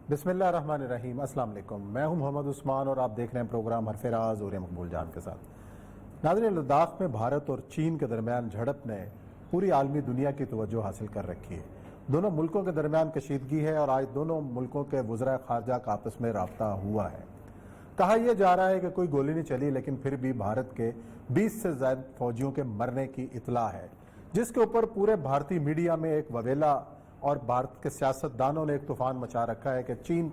بسم اللہ الرحمن الرحیم۔ السلام علیکم، میں ہوں محمد عثمان اور آپ دیکھ رہے ہیں پروگرام حرف راز اور مقبول جان کے ساتھ۔ ناظرین، لداخ میں بھارت اور چین کے درمیان جھڑپ نے پوری عالمی دنیا کی توجہ حاصل کر رکھی ہے۔ دونوں ملکوں کے درمیان کشیدگی ہے اور آج دونوں ملکوں کے وزراء خارجہ کا آپس میں رابطہ ہوا ہے۔ کہا یہ جا رہا ہے کہ کوئی گولی نہیں چلی، لیکن پھر بھی بھارت کے 20 سے زائد فوجیوں کے مرنے کی اطلاع ہے، جس کے اوپر پورے بھارتی میڈیا میں ایک وویلا اور بھارت کے سیاستدانوں نے ایک طوفان مچا رکھا ہے کہ چین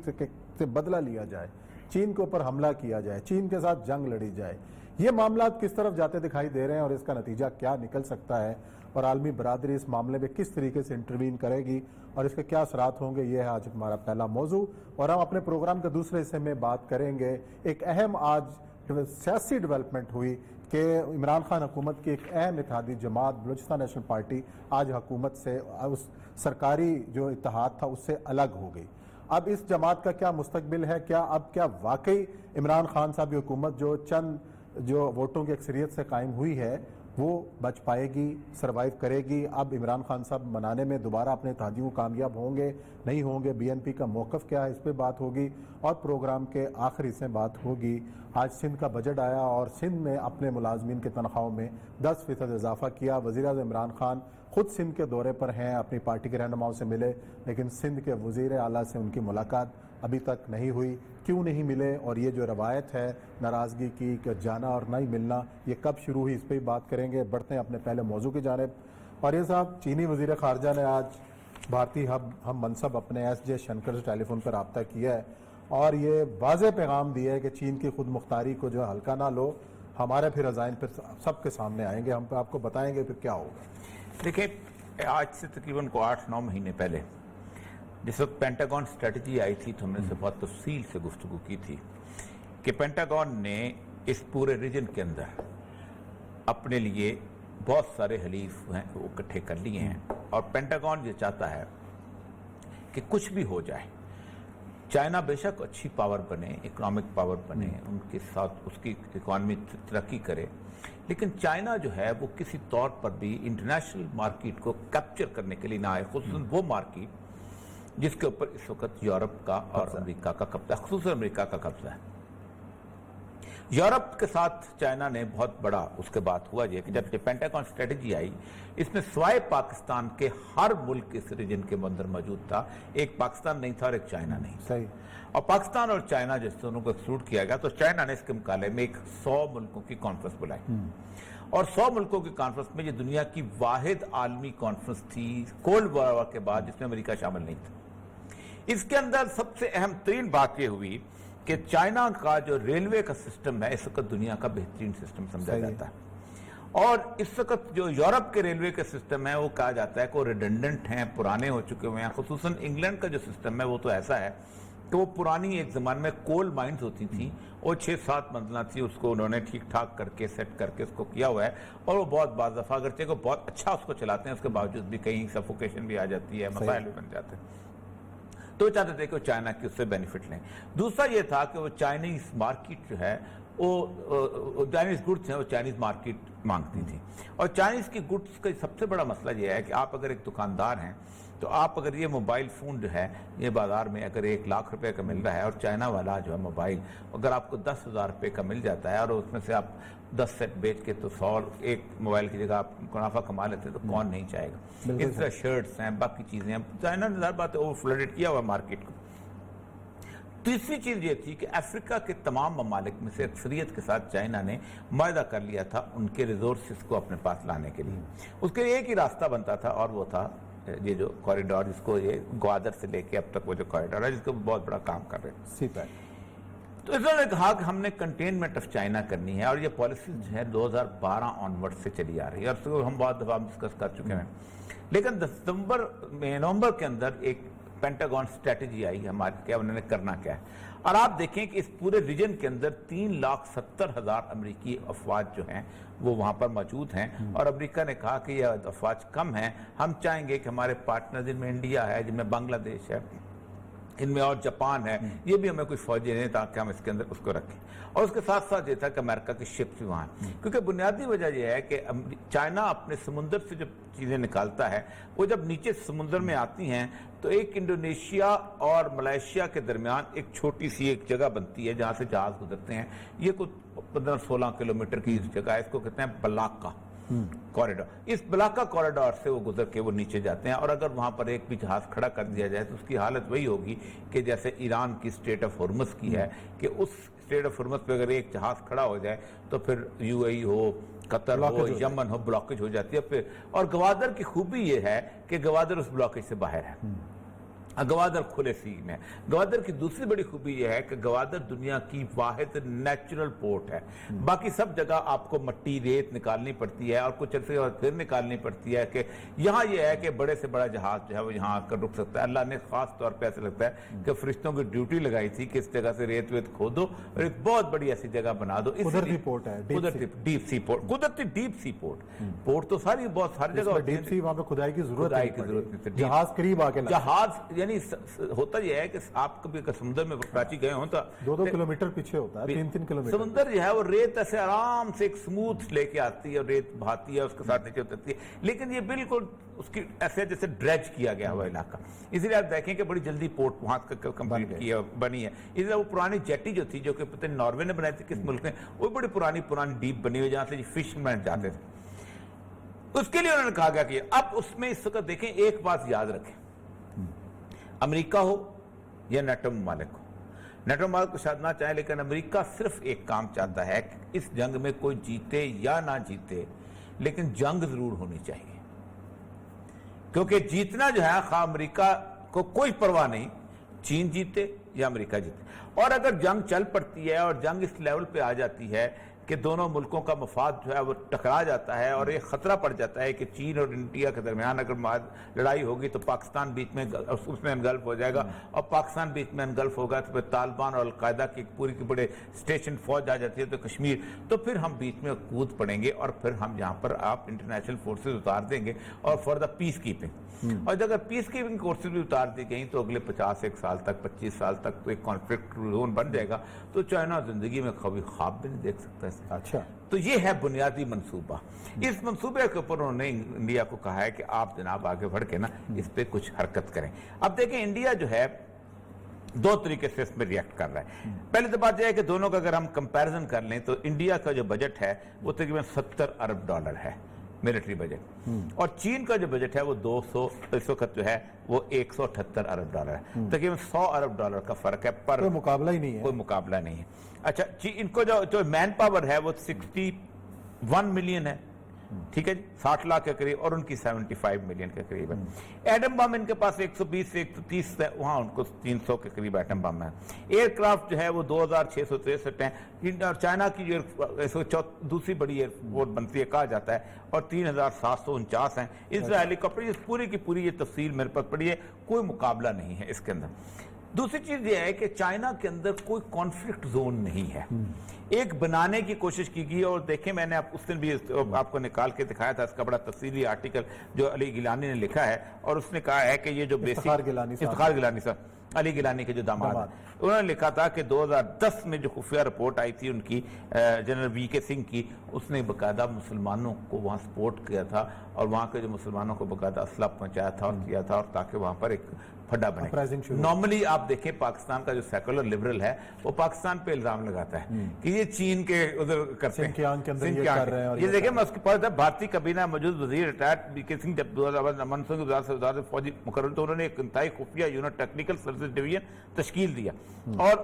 سے بدلہ لیا جائے، چین کے اوپر حملہ کیا جائے، چین کے ساتھ جنگ لڑی جائے۔ یہ معاملات کس طرف جاتے دکھائی دے رہے ہیں اور اس کا نتیجہ کیا نکل سکتا ہے، اور عالمی برادری اس معاملے میں کس طریقے سے انٹروین کرے گی اور اس کے کیا اثرات ہوں گے، یہ ہے آج ہمارا پہلا موضوع۔ اور ہم اپنے پروگرام کے دوسرے حصے میں بات کریں گے ایک اہم آج سیاسی ڈیولپمنٹ ہوئی کہ عمران خان حکومت کی ایک اہم اتحادی جماعت بلوچستان نیشنل پارٹی آج حکومت سے، اس سرکاری جو اتحاد تھا اس سے الگ ہو گئی۔ اب اس جماعت کا کیا مستقبل ہے؟ کیا واقعی عمران خان صاحب کی حکومت جو ووٹوں کی اکثریت سے قائم ہوئی ہے وہ بچ پائے گی، سروائیو کرے گی؟ اب عمران خان صاحب منانے میں دوبارہ اپنے اتحادیوں کو کامیاب ہوں گے نہیں ہوں گے؟ بی این پی کا موقف کیا ہے، اس پہ بات ہوگی۔ اور پروگرام کے آخری سے بات ہوگی، آج سندھ کا بجٹ آیا اور سندھ میں اپنے ملازمین کے تنخواہوں میں 10% اضافہ کیا۔ وزیر اعظم عمران خان خود سندھ کے دورے پر ہیں، اپنی پارٹی کے رہنماؤں سے ملے، لیکن سندھ کے وزیر اعلیٰ سے ان کی ملاقات ابھی تک نہیں ہوئی۔ کیوں نہیں ملے؟ اور یہ جو روایت ہے ناراضگی کی کہ جانا اور نہیں ملنا، یہ کب شروع ہوئی، اس پہ ہی بات کریں گے۔ بڑھتے ہیں اپنے پہلے موضوع کی جانب۔ اور یہ صاحب، چینی وزیر خارجہ نے آج بھارتی ہم منصب اپنے ایس جے شنکر سے ٹیلی فون پر رابطہ کیا ہے اور یہ واضح پیغام دیا ہے کہ چین کی خود مختاری کو جو ہلکا نہ لو، ہمارے پھر عزائم پھر سب کے سامنے آئیں گے، ہم آپ کو بتائیں گے پھر کیا ہوگا۔ دیکھیں، آج سے تقریباً 8-9 مہینے پہلے جس وقت پینٹاگون اسٹریٹجی آئی تھی تو ہم نے سے بہت تفصیل سے گفتگو کی تھی کہ پینٹاگون نے اس پورے ریجن کے اندر اپنے لیے بہت سارے حلیف ہیں وہ اکٹھے کر لیے ہیں، اور پینٹاگون یہ چاہتا ہے کہ کچھ بھی ہو جائے، چائنا بے شک اچھی پاور بنے، اکنامک پاور بنے، ان کے ساتھ اس کی اکانومی ترقی کرے، لیکن چائنا جو ہے وہ کسی طور پر بھی انٹرنیشنل مارکیٹ کو کیپچر کرنے کے لیے نہ آئے، خصوصاً وہ مارکیٹ جس کے اوپر اس وقت یورپ کا اور امریکہ کا قبضہ ہے، خصوصاً امریکہ کا قبضہ ہے۔ یورپ کے ساتھ چائنا نے بہت بڑا، اس کے بعد ہوا یہ کہ جب یہ پینٹاگون اسٹریٹجی آئی، اس میں سوائے پاکستان کے ہر ملک اس ریجن کے اندر موجود تھا، ایک پاکستان نہیں تھا اور ایک چائنا نہیں تھا۔ صحیح۔ اور پاکستان اور چائنا جس دونوں کو ایکسکلوڈ کیا گیا تو چائنا نے اس کے مقابلے میں ایک 100 ملکوں کی کانفرنس بلائی، اور 100 ملکوں کی کانفرنس میں یہ دنیا کی واحد عالمی کانفرنس تھی کولڈ وار کے بعد جس میں امریکہ شامل نہیں تھا۔ اس کے اندر سب سے اہم ترین بات یہ ہوئی کہ چائنا کا جو ریلوے کا سسٹم ہے اس وقت دنیا کا بہترین سسٹم سمجھا جاتا ہے، اور اس وقت جو یورپ کے ریلوے کے سسٹم ہے وہ کہا جاتا ہے کہ وہ ریڈنڈنٹ ہیں، پرانے ہو چکے ہوئے ہیں۔ خصوصاً انگلینڈ کا جو سسٹم ہے وہ تو ایسا ہے کہ وہ پرانی ایک زمان میں کول مائنز ہوتی تھیں، اور 6-7 منزلہ تھی، اس کو انہوں نے ٹھیک ٹھاک کر کے سیٹ کر کے اس کو کیا ہوا ہے، اور وہ بہت بعض دفعہ اگرچہ کو بہت اچھا اس کو چلاتے ہیں، اس کے باوجود بھی کہیں سفوکیشن بھی آ جاتی ہے، مسائل بھی بن جاتے ہیں۔ تو چاہتے تھے کہ وہ چائنا کی اس سے بینیفٹ لیں۔ دوسرا یہ تھا کہ وہ چائنیز مارکیٹ جو ہے وہ چائنیز گڈس ہیں، وہ چائنیز مارکیٹ مانگتی تھی، اور چائنیز کی گڈس کا سب سے بڑا مسئلہ یہ ہے کہ آپ اگر ایک دکاندار ہیں تو آپ اگر یہ موبائل فون جو ہے یہ بازار میں اگر 1 لاکھ روپے کا مل رہا ہے، اور چائنا والا جو ہے موبائل اگر آپ کو 10,000 روپے کا مل جاتا ہے، اور اس میں سے آپ 10 سیٹ بیچ کے تو 100 ایک موبائل کی جگہ آپ منافع کما لیتے تو کون نہیں چاہے گا۔ اس طرح شرٹس ہیں، باقی چیزیں ہیں، چائنا نے ظاہر بات ہے اوور فلڈڈ کیا ہوا مارکیٹ کو۔ تیسری چیز یہ تھی کہ افریقہ کے تمام ممالک میں سے اکثریت کے ساتھ چائنا نے معاہدہ کر لیا تھا ان کے ریسورسز کو اپنے پاس لانے کے لیے۔ اس کے ایک ہی راستہ بنتا تھا، اور وہ تھا یہ جو کوریڈور، جس کو یہ گوادر سے لے کے اب تک وہ جو کوریڈور ہے جس کو بہت بڑا کام کر رہے ہیں۔ تو اس نے کہا کہ ہم نے کنٹینمنٹ آف چائنا کرنی ہے، اور یہ پالیسیز جو ہے 2012 آنورڈ سے چلی آ رہی ہے، اور اس کو ہم بہت دفعہ ڈسکس کر چکے ہیں۔ لیکن نومبر کے اندر ایک پینٹاگون اسٹریٹجی آئی ہمارے کہ انہوں نے کرنا کیا ہے، اور آپ دیکھیں کہ اس پورے ریجن کے اندر 3,70,000 امریکی افواج جو ہیں وہ وہاں پر موجود ہیں، اور امریکہ نے کہا کہ یہ افواج کم ہیں، ہم چاہیں گے کہ ہمارے پارٹنر جن میں انڈیا ہے، جن میں بنگلہ دیش ہے، ان میں اور جاپان ہے، یہ بھی ہمیں کوئی فوجی نہیں تاکہ ہم اس کے اندر اس کو رکھیں. اور اس کے ساتھ ساتھ یہ تھا کہ امریکہ کی شپس بھی وہاں ہیں، کیونکہ بنیادی وجہ یہ ہے کہ چائنا اپنے سمندر سے جو چیزیں نکالتا ہے وہ جب نیچے سمندر میں آتی ہیں تو ایک انڈونیشیا اور ملائیشیا کے درمیان ایک چھوٹی سی ایک جگہ بنتی ہے جہاں سے جہاز گزرتے ہیں. یہ کچھ 15-16 کلومیٹر کی جگہ ہے، اس کو کہتے ہیں بلاکا کوریڈور. اس بلاکا کوریڈور سے وہ گزر کے وہ نیچے جاتے ہیں، اور اگر وہاں پر ایک بھی جہاز کھڑا کر دیا جائے تو اس کی حالت وہی ہوگی کہ جیسے ایران کی اسٹریٹ آف ہرمز کی ہے، کہ اس اسٹریٹ آف ہرمز پہ اگر ایک جہاز کھڑا ہو جائے تو پھر you a E who, Qatar who, Yemen who, blockage ہو جاتی ہے پھر. اور گوادر کی خوبی یہ ہے کہ گوادر اس بلاکیج سے باہر ہے، گوادر کھلے سی میں. گوادر کی دوسری بڑی خوبی یہ ہے کہ گوادر دنیا کی واحد نیچرل پورٹ ہے. باقی سب جگہ آپ کو مٹی ریت نکالنی پڑتی ہے اور کچھ عرصے بعد پھر نکالنی پڑتی ہے. کہ یہاں یہ ہے کہ بڑے سے بڑا جہاز جو ہے وہ یہاں آ کر رک سکتا ہے. اللہ نے خاص طور پہ ایسا لگتا ہے کہ فرشتوں کی ڈیوٹی لگائی تھی کہ اس جگہ سے ریت ویت کھودو اور ایک بہت بڑی ایسی جگہ بنا دو. قدرتی پورٹ ہے، ڈیپ سی پورٹ، قدرتی ڈیپ سی پورٹ. پورٹ تو ساری بہت ہر جگہ ڈیپ سی، وہاں پہ کھدائی کی ضرورت نہیں، جہاز قریب آ کے جہاز یعنی ہوتا یہ ہے کہ آپ کبھی سمندر میں کراچی گئے ہوں تو 2 کلومیٹر پیچھے ہوتا ہے، 3 کلومیٹر. سمندر جو ہے وہ ریت ایسے آرام سے ایک سموتھ لے کے آتی ہے اور ریت بہاتی ہے، اس کے ساتھ نیچے اترتی ہے. لیکن یہ بالکل اس کی ایسے جیسے ڈریج کیا گیا ہوا علاقہ. اسی لیے آپ دیکھیں کہ بڑی جلدی پورٹ وہاں کمپلیٹ بنی ہے. اسی لیے وہ پرانی جیٹی جو تھی جو کہ پتہ نہیں ناروے نے بنائی تھی کس ملک نے، وہ بڑی پرانی ڈیپ بنی ہوئی جہاں سے فش مین جاتے تھے. اس کے لیے انہوں نے کہا گیا کہ اب اس میں اس وقت دیکھیں ایک بات یاد رکھیں، امریکہ ہو یا نیٹو ممالک ہو، نیٹو ممالک کو شاید نہ چاہیں لیکن امریکہ صرف ایک کام چاہتا ہے کہ اس جنگ میں کوئی جیتے یا نہ جیتے لیکن جنگ ضرور ہونی چاہیے. کیونکہ جیتنا جو ہے خواہ امریکہ کو کوئی پرواہ نہیں، چین جیتے یا امریکہ جیتے. اور اگر جنگ چل پڑتی ہے اور جنگ اس لیول پہ آ جاتی ہے کہ دونوں ملکوں کا مفاد جو ہے وہ ٹکرا جاتا ہے اور ایک خطرہ پڑ جاتا ہے کہ چین اور انڈیا کے درمیان اگر لڑائی ہوگی تو پاکستان بیچ میں اس میں انگلف ہو جائے گا، اور پاکستان بیچ میں انگلف ہوگا تو پھر طالبان اور القاعدہ کی پوری کی بڑے اسٹیشن فوج آ جاتی ہے تو کشمیر، تو پھر ہم بیچ میں کود پڑیں گے اور پھر ہم یہاں پر آپ انٹرنیشنل فورسز اتار دیں گے اور فار دا پیس کیپنگ. اور اگر پیس کیپنگ فورسز بھی اتار دی گئیں تو اگلے 51 سال تک 25 سال تک تو ایک کانفلکٹ زون بن جائے گا. تو چائنا زندگی میں کبھی خواب بھی نہیں دیکھ سکتا. اچھا، تو یہ ہے بنیادی منصوبہ. اس منصوبے کے اوپر انہوں نے انڈیا کو کہا ہے کہ آپ جناب آگے بڑھ کے نا اس پہ کچھ حرکت کریں. اب دیکھیں انڈیا جو ہے 2 طریقے سے اس میں ریئیکٹ کر رہا ہے. پہلے تو بات یہ ہے کہ دونوں کا اگر ہم کمپیریزن کر لیں تو انڈیا کا جو بجٹ ہے وہ تقریباً $70 ارب ہے ملٹری بجٹ، اور چین کا جو بجٹ ہے وہ 200 اس وقت جو ہے وہ $178 ارب ہے. تقریباً $100 ارب کا فرق ہے. پر کوئی مقابلہ ہی نہیں ہے، کوئی مقابلہ نہیں ہے. اچھا ان کو جو مین پاور ہے وہ 61 ملین ہے، ٹھیک ہے جی، 60 لاکھ کے قریب، اور ان کی 75 ملین کے قریب ہے. ایٹم بم ان کے پاس 120 سے 130 ہے، وہاں ان کو 300 کے قریب ایٹم بم ہے. ایئر کرافٹ جو ہے وہ 2663 ہیں. اور چائنا کی جو دوسری بڑی ایئر فورس بنتی ہے کہا جاتا ہے، اور 3749 ہیں. اسرائیلی ہیلی کاپٹر اس پوری کی پوری یہ تفصیل میرے پاس پڑی ہے، کوئی مقابلہ نہیں ہے اس کے اندر. دوسری چیز یہ ہے کہ چائنا کے اندر کوئی کانفلکٹ زون نہیں ہے. ایک بنانے کی کوشش کی گئی، اور دیکھیں میں نے اس دن بھی آپ کو نکال کے دکھایا تھا اس کا بڑا تفصیلی آرٹیکل جو علی گیلانی نے لکھا ہے، اور اس نے کہا ہے کہ یہ جو افتخار گیلانی صاحب علی گیلانی کے جو داماد انہوں نے لکھا تھا کہ 2010 میں جو خفیہ رپورٹ آئی تھی ان کی جنرل وی کے سنگھ کی، اس نے باقاعدہ مسلمانوں کو وہاں سپورٹ کیا تھا اور وہاں کے جو مسلمانوں کو باقاعدہ اسلحہ پہنچایا تھا اور کیا تھا، اور تاکہ وہاں پر ایک پھڈا بنے. نارملی آپ دیکھیں پاکستان کا جو سیکولر لبرل ہے وہ پاکستان پہ الزام لگاتا ہے کہ یہ چین کے ادھر کرتے ہیں. یہ دیکھیں میں اس کے پاس بھارتی کابینہ موجود وزیر ریٹائرڈ بی کے سنگھ جب 2011 فوجی مقرر تو انہوں نے ایک انتہائی خفیہ یونٹ ٹیکنیکل سروسز ڈویژن تشکیل دیا، اور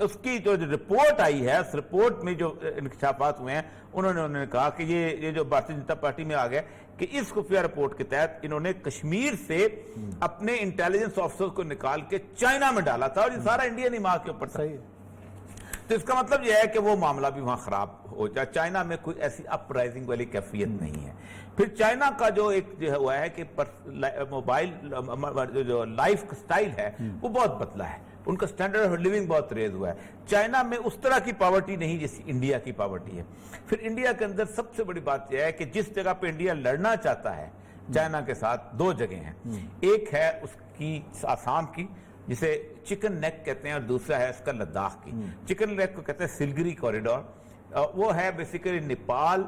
اس کی جو رپورٹ آئی ہے اس رپورٹ میں جو انکشافات ہوئے ہیں انہوں نے کہا کہ یہ جو بھارتی جنتا پارٹی میں آ گیا کہ اس خفیہ رپورٹ کے تحت انہوں نے کشمیر سے اپنے انٹیلیجنس آفیسر کو نکال کے چائنا میں ڈالا تھا، اور یہ سارا انڈین دماغ کے اوپر تھا. تو اس کا مطلب یہ ہے کہ وہ معاملہ بھی وہاں خراب ہو جائے. چائنا میں کوئی ایسی اپ رائزنگ والی کیفیت نہیں ہے. پھر چائنا کا جو ایک جو ہوا ہے کہ موبائل جو لائف سٹائل ہے وہ بہت بدلا ہے، ان کا سٹینڈرڈ آف لیونگ بہت ریز ہوا ہے. چائنا میں اس طرح کی پاورٹی نہیں جیسی انڈیا کی پاورٹی ہے. پھر انڈیا کے اندر سب سے بڑی بات یہ ہے کہ جس جگہ پہ انڈیا لڑنا چاہتا ہے چائنا کے ساتھ 2 جگہیں ہیں. ایک ہے اس کی آسام کی، جسے چکن نیک کہتے ہیں اور دوسرا ہے اس کا لداخ کی. چکن نیک کو کہتے ہیں سلگری کوریڈور. وہ ہے بیسیکلی نیپال،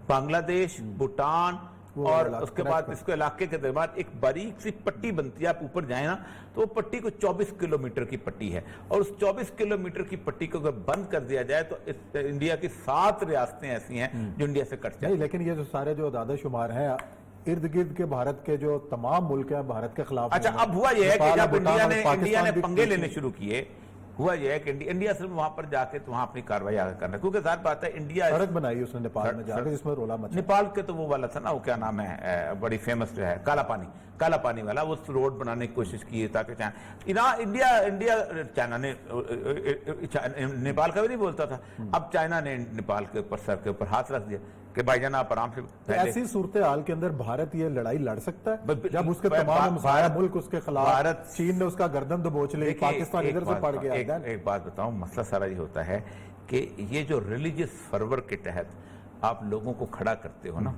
بنگلہ دیش، بھوٹان اور اس کے بعد اس کے علاقے کے درمیان ایک باریک سی پٹی بنتی ہے. آپ اوپر جائیں نا تو وہ پٹی کو 24 کلومیٹر کی پٹی ہے اور اس 24 کلومیٹر کی پٹی کو اگر بند کر دیا جائے تو انڈیا کی 7 ریاستیں ایسی ہیں جو انڈیا سے کٹ جائیں. لیکن یہ جو سارے جو اعداد و شمار ہیں ارد گرد کے بھارت کے جو تمام ملک ہیں بھارت کے خلاف. اچھا اب ہوا یہ ہے کہ جب انڈیا نے پنگے لینے شروع کیے، ہوا یہ ہے کہ انڈیا صرف وہاں پر جا کے تو وہاں اپنی کارروائی آگے کرنا ہے، کیونکہ ظاہر بات ہے انڈیا سڑک بنائی اس نے نیپال میں جا کے جس میں رولا مچا. نیپال کے تو وہ والا تھا نا، وہ کیا نام ہے بڑی فیمس جو ہے کالا پانی والا، وہ روڈ بنانے کی کوشش کی تاکہ انڈیا چائنا نے نیپال کا بھی نہیں بولتا تھا. اب چائنا نے نیپال کے اوپر سر کے اوپر ہاتھ رکھ دیا کہ بھائی جان آپ آرام سے. ایسی صورتحال کے اندر بھارت یہ لڑائی لڑ سکتا ہے جب اس کے تمام ہمسایہ ملک اس کے خلاف، چین نے اس کا گردن دبوچ لی، پاکستان ادھر سے پڑ گیا. ایک بات بتاؤں، مسئلہ سارا یہ ہوتا ہے کہ یہ جو ریلیجس فرور کے تحت آپ لوگوں کو کھڑا کرتے ہو نا،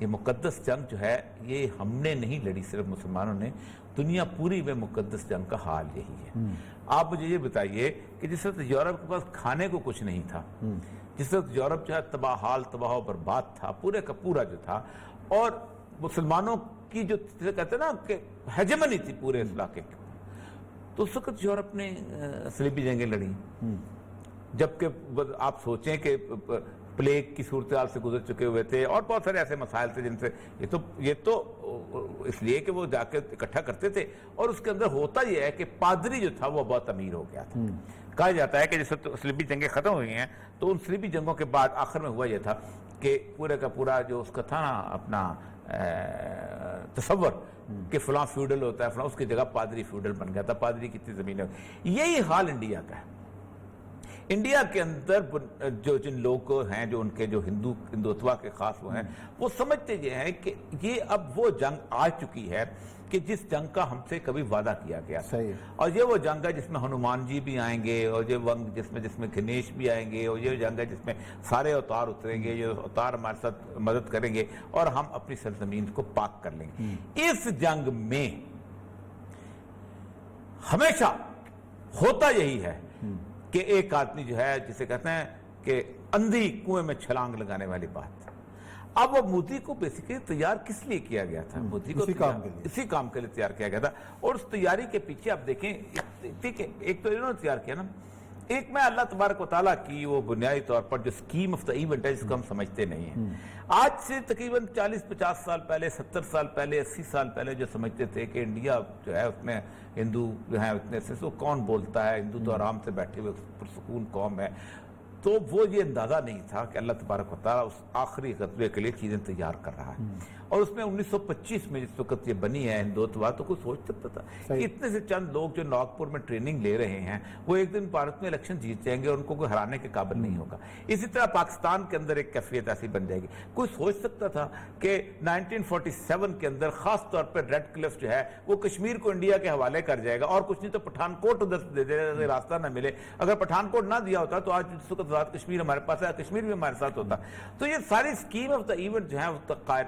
یہ مقدس جنگ جو ہے یہ ہم نے نہیں لڑی صرف مسلمانوں نے، دنیا پوری میں مقدس جنگ کا حال یہی ہے. آپ مجھے یہ بتائیے کہ جس وقت یورپ کے پاس کھانے کو کچھ نہیں تھا، جس وقت یورپ جو ہے تباہ و برباد تھا پورے کا پورا جو تھا، اور مسلمانوں کی جو کہتے ہیں نا کہ ہیجمنی تھی پورے اس علاقے کی، تو اس وقت یورپ نے صلیبی جنگیں لڑی. جبکہ آپ سوچیں کہ پلیگ کی صورتحال سے گزر چکے ہوئے تھے اور بہت سارے ایسے مسائل تھے جن سے یہ تو اس لیے کہ وہ جا کے اکٹھا کرتے تھے. اور اس کے اندر ہوتا یہ ہے کہ پادری جو تھا وہ بہت امیر ہو گیا تھا. کہا جاتا ہے کہ جس وقت صلیبی جنگیں ختم ہوئی ہیں تو ان صلیبی جنگوں کے بعد آخر میں ہوا یہ تھا کہ پورے کا پورا جو اس کا تھا نا اپنا تصور کہ فلاں فیوڈل ہوتا ہے فلاں، اس کی جگہ پادری فیوڈل بن گیا تھا. پادری کتنی زمینیں، یہی حال انڈیا کا ہے. انڈیا کے اندر جو جن لوگ ہیں جو ان کے جو ہندوتوا کے خاص وہ ہیں، وہ سمجھتے یہ ہیں کہ یہ اب وہ جنگ آ چکی ہے کہ جس جنگ کا ہم سے کبھی وعدہ کیا گیا تھا. اور یہ وہ جنگ ہے جس میں ہنومان جی بھی آئیں گے، اور یہ جنگ جس میں گنیش بھی آئیں گے، اور یہ جنگ ہے جس میں سارے اوتار اتریں گے، یہ اوتار ہمارے ساتھ مدد کریں گے اور ہم اپنی سرزمین کو پاک کر لیں گے. اس جنگ میں ہمیشہ ہوتا یہی ہے کہ ایک آدمی جو ہے جسے کہتے ہیں کہ اندھی کنویں میں چھلانگ لگانے والی بات. اب وہ مودی کو بیسیکلی تیار کس لیے کیا گیا تھا؟ مودی کو اسی کام کے لیے تیار کیا گیا تھا. اور اس تیاری کے پیچھے آپ دیکھیں، ٹھیک ہے، ایک تو انہوں نے تیار کیا نا، ایک میں اللہ تبارک و تعالیٰ کی وہ بنیادی طور پر جو اسکیم آف دا ایونٹ ہے جس کو ہم سمجھتے نہیں ہیں. آج سے تقریباً 40-50 سال پہلے، 70 سال پہلے، 80 سال پہلے جو سمجھتے تھے کہ انڈیا جو ہے اس میں ہندو جو ہیں اتنے سے کون بولتا ہے، ہندو تو آرام سے بیٹھے ہوئے پرسکون قوم ہے، تو وہ یہ اندازہ نہیں تھا کہ اللہ تبارک و تعالیٰ اس آخری غزوے کے لیے چیزیں تیار کر رہا ہے. اور اس میں 1925 میں جس وقت یہ بنی ہے ہندوتوا، تو کوئی سوچ سکتا تھا کہ اتنے سے چند لوگ جو ناگپور میں ٹریننگ لے رہے ہیں وہ ایک دن بھارت میں الیکشن جیت جائیں گے اور ان کو کوئی ہرانے کے قابل نہیں ہوگا. اسی طرح پاکستان کے اندر ایک کیفیت ایسی بن جائے گی. کوئی سوچ سکتا تھا کہ 1947 کے اندر خاص طور پر ریڈ کلف جو ہے وہ کشمیر کو انڈیا کے حوالے کر جائے گا، اور کچھ نہیں تو پٹھان کوٹ دے دے راستہ نہ ملے. اگر پٹھان کوٹ نہ دیا ہوتا تو آج جس وقت کشمیر ہمارے پاس ہے، کشمیر بھی ہمارے ساتھ ہوتا. تو یہ ساری اسکیم آف دا ایونٹ جو ہے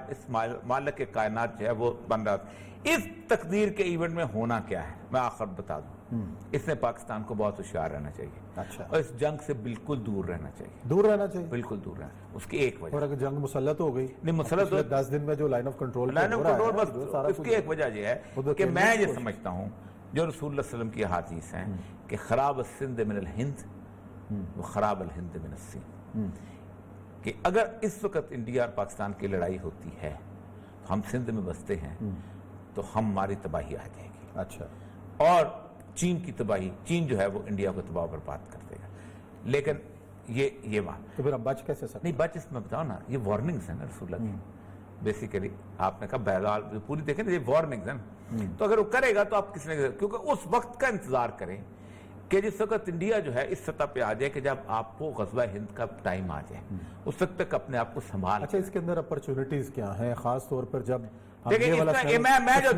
اس مالک کائنات جو ہے وہ بن رہا تھا. اس تقدیر کے ایونٹ میں ہونا کیا ہے میں آخر بتا دوں. اس نے پاکستان کو بہت ہوشیار رہنا چاہیے. اچھا. اور اس جنگ سے بالکل دور رہنا چاہیے. دور رہنا چاہیے، بالکل دور رہنا. اس کی ایک وجہ، اور اگر جنگ مسلط ہو گئی، نہیں مسلط 10 دن میں جو لائن آف کنٹرول بس اس کی ایک وجہ یہ ہے کہ میں یہ سمجھتا ہوں جو رسول اللہ صلی اللہ علیہ وسلم کی حدیث ہیں کہ خراب السند من الہند و خراب الہند من السند، کہ اگر اس وقت انڈیا اور پاکستان کی لڑائی ہوتی ہے، ہم سندھ میں بستے ہیں تو ہماری تباہی آ جائے گی. اچھا. اور چین کی تباہی، چین جو ہے وہ انڈیا کو تباہ برباد کر دے گا. لیکن یہ بات تو پھر ہم بچ کیسے سکتے؟ نہیں بچ، اس میں بتاؤ نا، یہ وارننگز ہیں نا رسول اللہ کی. بیسیکلی آپ نے کہا بہرحال پوری دیکھیں نا، یہ وارننگز ہیں. تو اگر وہ کرے گا تو آپ کس نے، کیونکہ اس وقت کا انتظار کریں کہ جس وقت انڈیا جو ہے اس سطح پہ آ جائے کہ جب آپ کو غزوہ ہند کا ٹائم آ جائے، اس وقت تک اپنے آپ کو سنبھال. اچھا، اس کے اندر اپرچونٹیز کیا ہیں خاص طور پر جب دیکھیں میں جو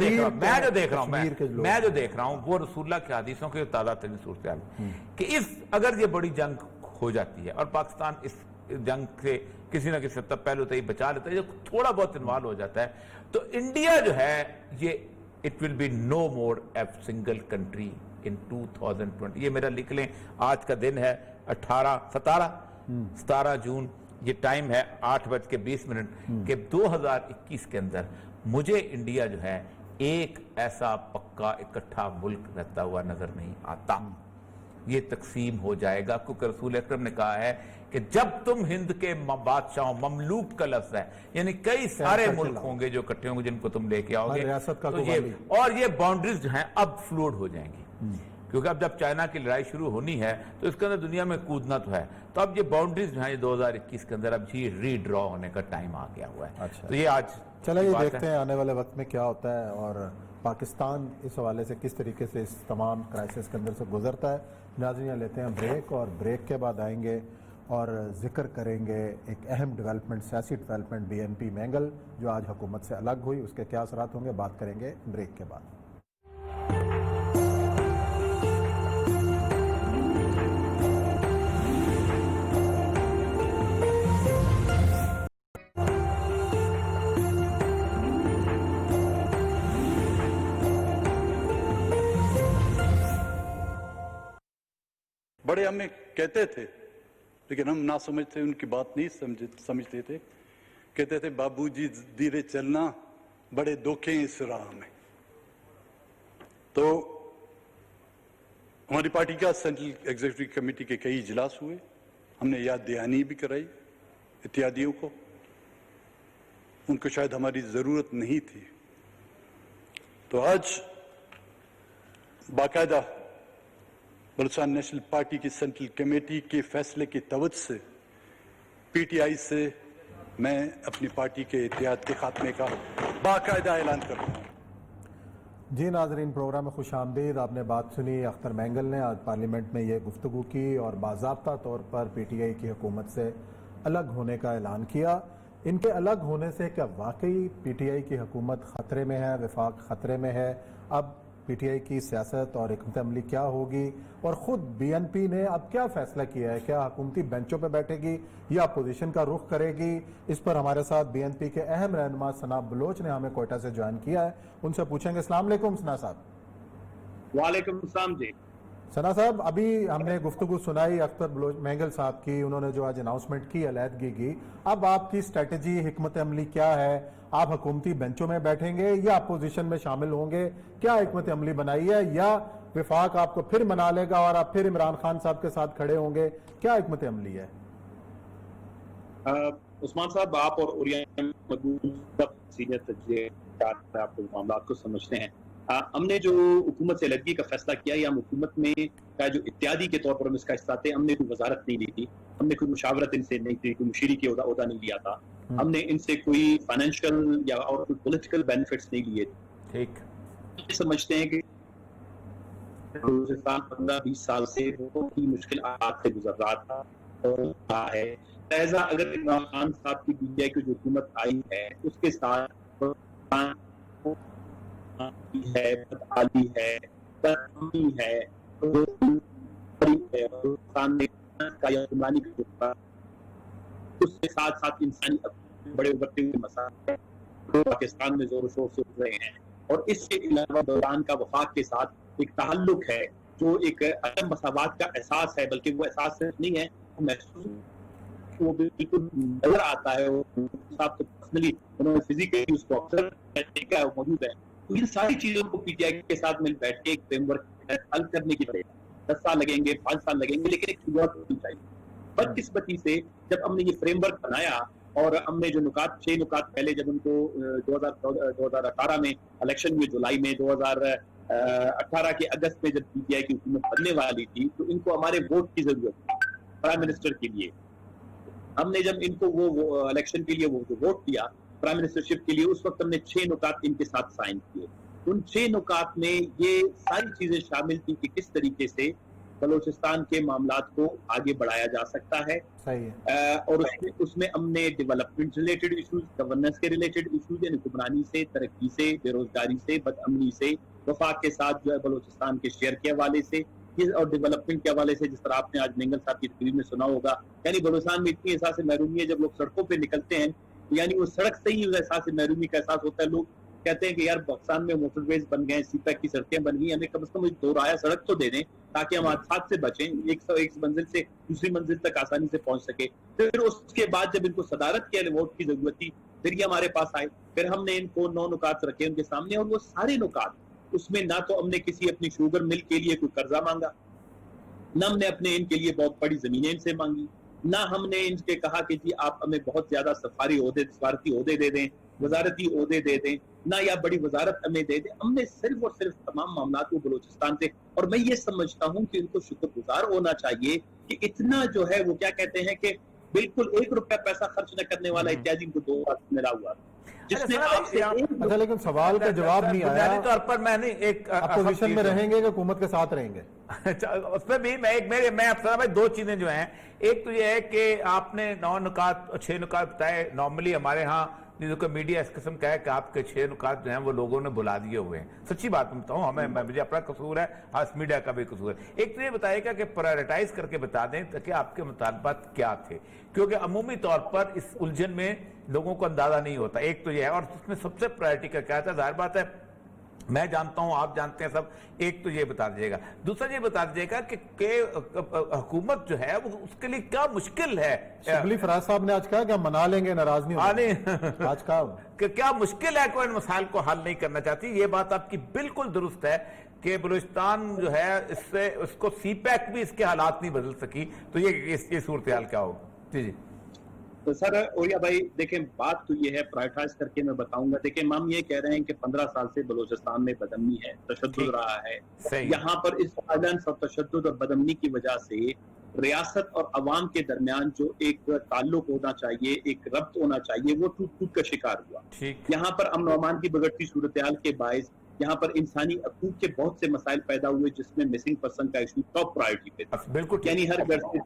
دیکھ رہا ہوں وہ رسول اللہ کی حدیثوں کی تازہ ترین صورتحال کہ اگر یہ بڑی جنگ ہو جاتی ہے اور پاکستان اس جنگ سے کسی نہ کسی حد تک پہلے ہی بچا لیتا ہے، جو تھوڑا بہت انوالو ہو جاتا ہے، تو انڈیا جو ہے یہ it will be no more a single country in 2020. یہ میرا لکھ لیں, آج کا دن ہے 17 جون, یہ ٹائم ہے 8:20 کہ 2021 کے اندر مجھے انڈیا جو ہے ایک ایسا پکا اکٹھا ملک رہتا ہوا نظر نہیں آتا. یہ تقسیم ہو جائے گا, کیونکہ رسول اکرم نے کہا ہے کہ جب تم ہند کے بادشاہوں, مملوک کا لفظ ہے, یعنی کئی سارے ملک ہوں گے جو اکٹھے ہوں گے جن کو تم لے کے آؤ گے, اور یہ باؤنڈریز جو ہیں اب فلوڈ ہو جائیں گی. کیونکہ اب جب چائنا کی لڑائی شروع ہونی ہے تو اس کے اندر دنیا میں کودنا تو ہے, تو اب یہ باؤنڈریز جو ہیں 2021 کے اندر اب یہ ری ڈرا ہونے کا ٹائم آ گیا ہوا ہے. تو یہ آج چلیں یہ دیکھتے ہیں آنے والے وقت میں کیا ہوتا ہے, اور پاکستان اس حوالے سے کس طریقے سے اس تمام کرائسس کے اندر سے گزرتا ہے. ناظرین لیتے ہیں بریک, اور بریک کے بعد آئیں گے اور ذکر کریں گے ایک اہم ڈیولپمنٹ, سیاسی ڈیولپمنٹ BNP مینگل جو آج حکومت سے الگ ہوئی, اس کے کیا اثرات ہوں گے, بات کریں گے بریک کے بعد. بڑے ہمیں کہتے تھے, لیکن ہم نہ سمجھتے, ان کی بات نہیں سمجھتے تھے. کہتے تھے بابو جی دھیرے چلنا, بڑے دھوکے ہیں اس راہ میں. تو ہماری پارٹی کا سینٹرل ایگزیکٹو کمیٹی کے کئی اجلاس ہوئے, ہم نے یاد دہانی بھی کرائی اتحادیوں کو, ان کو شاید ہماری ضرورت نہیں تھی. تو آج باقاعدہ بلوچستان نیشنل پارٹی کی سینٹرل کمیٹی کے فیصلے کی توجہ سے PTI سے میں اپنی پارٹی کے اتحاد کے خاتمے کا باقاعدہ اعلان کرتا ہوں. جی ناظرین, پروگرام میں خوش آمدید. آپ نے بات سنی, اختر مینگل نے آج پارلیمنٹ میں یہ گفتگو کی اور باضابطہ طور پر PTI کی حکومت سے الگ ہونے کا اعلان کیا. ان کے الگ ہونے سے کیا واقعی PTI کی حکومت خطرے میں ہے, وفاق خطرے میں ہے؟ اب PTI کی سیاست اور حکمت عملی کیا ہوگی, اور خود BNP نے اب کیا فیصلہ کیا ہے؟ کیا حکومتی بینچوں پہ بیٹھے گی یا اپوزیشن کا رخ کرے گی؟ اس پر ہمارے ساتھ BNP کے اہم رہنما ثنا بلوچ نے ہمیں کوئٹہ سے جوائن کیا ہے, ان سے پوچھیں گے. السلام علیکم ثنا صاحب. وعلیکم السلام. جی ثنا صاحب, ابھی ہم نے گفتگو سنائی اختر بلوچ مینگل صاحب کی, انہوں نے جو آج اناؤنسمنٹ کی علیحدگی کی. اب آپ کی اسٹریٹجی, حکمت عملی کیا ہے؟ آپ حکومتی بینچوں میں بیٹھیں گے یا اپوزیشن میں شامل ہوں گے؟ کیا حکمت عملی بنائی ہے, یا وفاق آپ کو پھر منا لے گا اور آپ پھر عمران خان صاحب کے ساتھ کھڑے ہوں گے؟ کیا حکمت عملی ہے؟ عثمان صاحب, آپ اور سینئر تجزیہ آپ معاملات کو سمجھتے ہیں. ہم نے جو حکومت سے الگی کا فیصلہ کیا, یا ہم حکومت میں جو اتحادی کے طور پر ہم اس کا حصہ تھے, ہم نے کوئی وزارت نہیں لی تھی, ہم نے کوئی مشاورت ان سے نہیں تھی, کوئی مشیری کے عہدہ نہیں لیا تھا, ہم نے ان سے کوئی فائنینشیل یا اور کوئی پولیٹیکل بینیفٹس نہیں لیے تھے. ٹھیک سمجھتے ہیں کہ بلوچستان 15-20 سال سے بہت ہی مشکل حالات سے گزر رہا ہے. لہذا اگر عمران خان صاحب کی PTI کی جو حکومت آئی ہے اس کے ساتھ ہے, بدحالی ہے, بدامنی ہے, اس کے ساتھ ساتھ انسانی بڑے ابھرتے ہوئے مسائل پاکستان میں زور و شور سے اٹھ رہے ہیں, اور اس کے علاوہ دوران کا وفاق کے ساتھ ایک تعلق ہے جو ایک عدم مساوات کا احساس ہے, بلکہ وہ احساس صرف نہیں ہے, وہ محسوس وہ بالکل نظر آتا ہے. صاحب تو پرسنلی انہوں نے فزیکلی اس کو اکثر دیکھا ہے, موجود ہے. تو ان ساری چیزوں کو PTI کے ساتھ مل بیٹھ کے ایک فریم ورک حل کرنے کی پڑے گا. 10 سال لگیں گے, 5 سال لگیں گے, لیکن ایک شروعات ہونی چاہیے. بدقسمتی سے جب ہم نے یہ فریم ورک بنایا اور ہم نے جو 6 نکات پہلے جب ان کو 2018 میں الیکشن ہوئے, جولائی میں 2018 کے اگست میں جب PTI کی حکومت بننے والی تھی, تو ان کو ہمارے ووٹ کی ضرورت تھی پرائم منسٹر کے لیے. ہم نے جب ان کو وہ الیکشن کے لیے وہ ووٹ دیا پرائم منسٹرشپ کے لیے, اس وقت ہم نے 6 نکات ان کے ساتھ سائن کیے. ان 6 نکات میں یہ ساری چیزیں شامل تھی کہ کس طریقے سے بلوچستان کے معاملات کو آگے بڑھایا جا سکتا ہے. اور اس میں ہم نے ڈیولپمنٹ ریلیٹڈ ایشوز, گورننس کے ریلیٹڈ ایشوز, یعنی حکمرانی سے, ترقی سے, بے روزگاری سے, بد امنی سے, وفاق کے ساتھ جو ہے بلوچستان کے شیئر کے حوالے سے, اور ڈیولپمنٹ کے حوالے سے, جس طرح آپ نے آج مینگل صاحب کی تقریر میں سنا ہوگا, یعنی بلوچستان میں اتنی احساس محرومی ہے, جب لوگ سڑکوں پہ نکلتے ہیں یعنی وہ سڑک سے ہی احساس محرومی کا احساس ہوتا ہے. لوگ کہتے ہیں کہ یار پاکستان میں موٹر ویز بن گئے, سی پیک کی سڑکیں بن گئی, ہمیں کم از کم دو راہ سڑک تو دے دیں تاکہ ہم حادثات سے بچیں, ایک منزل سے دوسری منزل تک آسانی سے پہنچ سکے. پھر اس کے بعد جب ان کو صدارت کے ووٹ کی ضرورت تھی پھر یہ ہمارے پاس آئے, پھر ہم نے ان کو 9 نکات رکھے ان کے سامنے, اور وہ سارے نکات اس میں نہ تو ہم نے کسی اپنی شوگر مل کے لیے کوئی قرضہ مانگا, نہ ہم نے اپنے ان کے لیے بہت بڑی زمینیں ان سے مانگی, نہ ہم نے ان کے کہا کہ جی آپ ہمیں بہت زیادہ سفارتی عہدے دے دیں, وزارتی عہدے دے دیں, نہ یا بڑی وزارت ہمیں دے دیں. ہم نے صرف اور صرف تمام معاملات کو بلوچستان سے, اور میں یہ سمجھتا ہوں کہ ان کو شکر گزار ہونا چاہیے کہ اتنا جو ہے وہ کیا کہتے ہیں کہ بالکل 1 روپیہ پیسہ خرچ نہ کرنے والا اتحادی ان کو 2 بار ملا ہوا, جس نے آپ سے اچھا لیکن سوال کا جواب نہیں آیا. بنیادی طور پر میں نے ایک اپوزیشن میں رہیں گے کہ حکومت کے ساتھ رہیں گے؟ اس میں بھی میں افسر بھائی 2 چیزیں جو ہیں, ایک تو یہ ہے کہ آپ نے 9 نکات 6 نکات بتائے. نارملی ہمارے ہاں میڈیا اس قسم کا ہے کہ آپ کے 6 نکات جو ہیں وہ لوگوں نے بلا دیے ہوئے ہیں. سچی بات میں بتاؤں, مجھے اپنا قصور ہے, آج میڈیا کا بھی قصور ہے. ایک تو یہ بتائے گا کہ پرائیورٹائز کر کے بتا دیں تاکہ آپ کے مطالبات کیا تھے, کیونکہ عمومی طور پر اس الجھن میں لوگوں کو اندازہ نہیں ہوتا. ایک تو یہ ہے, اور اس میں سب سے پرائیورٹی کا کیا تھا, ظاہر بات ہے میں جانتا ہوں آپ جانتے ہیں سب. ایک تو یہ بتا دیجیے گا, دوسرا یہ بتا دیجیے گا کہ حکومت جو ہے وہ اس کے لیے کیا مشکل ہے. شبلی فراز صاحب نے آج کہا کہ ہم منا لیں گے, ناراض نہیں ہوں آج کہا کہ کیا مشکل ہے کوئی ان مسائل کو حل نہیں کرنا چاہتی. یہ بات آپ کی بالکل درست ہے کہ بلوچستان جو ہے اس کو سی پیک بھی اس کے حالات نہیں بدل سکی, تو یہ صورتحال کیا ہوگا. جی جی تو سر اوریا بھائی دیکھیں بات تو یہ ہے, پرائیورٹائز کر کے میں بتاؤں گا. دیکھیں ہم یہ کہہ رہے ہیں کہ 15 سال سے بلوچستان میں بدامنی ہے, تشدد رہا ہے. یہاں پر اس وائلنس اور تشدد اور بدامنی کی وجہ سے ریاست اور عوام کے درمیان جو ایک تعلق ہونا چاہیے, ایک ربط ہونا چاہیے, وہ ٹوٹ کا شکار ہوا. یہاں پر امن و امان کی بگڑتی صورتحال کے باعث یہاں پر انسانی حقوق کے بہت سے مسائل پیدا ہوئے, جس میں مسنگ پرسن کا ایشو ٹاپ پرائورٹی پہ تھا. بالکل, یعنی ہر گھر سے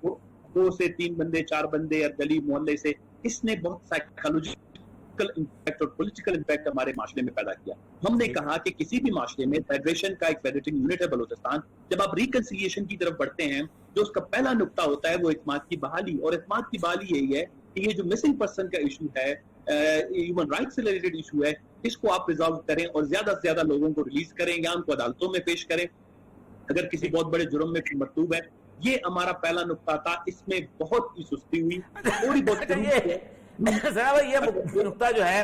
2 سے 3 بندے 4 بندے یا گلی محلے سے, اس نے بہت سائیکالوجیکل امپیکٹ اور پولیٹیکل امپیکٹ ہمارے معاشرے میں پیدا کیا. ہم نے کہا کہ کسی بھی معاشرے میں فیڈریشن کا ایک فیڈریٹنگ یونٹ ہے بلوچستان, جب آپ ریکنسیلیشن کی طرف بڑھتے ہیں جو اس کا پہلا نقطہ ہوتا ہے وہ اعتماد کی بحالی, اور اعتماد کی بحالی یہی ہے کہ یہ جو مسنگ پرسن کا ایشو ہے, ہیومن رائٹ سے ریلیٹڈ ایشو ہے, اس کو آپ ریزالو کریں اور زیادہ سے زیادہ لوگوں کو ریلیز کریں یا ان کو عدالتوں میں پیش کریں اگر کسی بہت بڑے جرم میں مرتوب ہے. یہ ہمارا پہلا نقطہ تھا, اس میں بہت ہی سستی ہوئی, تھوڑی بہت یہ نقطہ جو ہے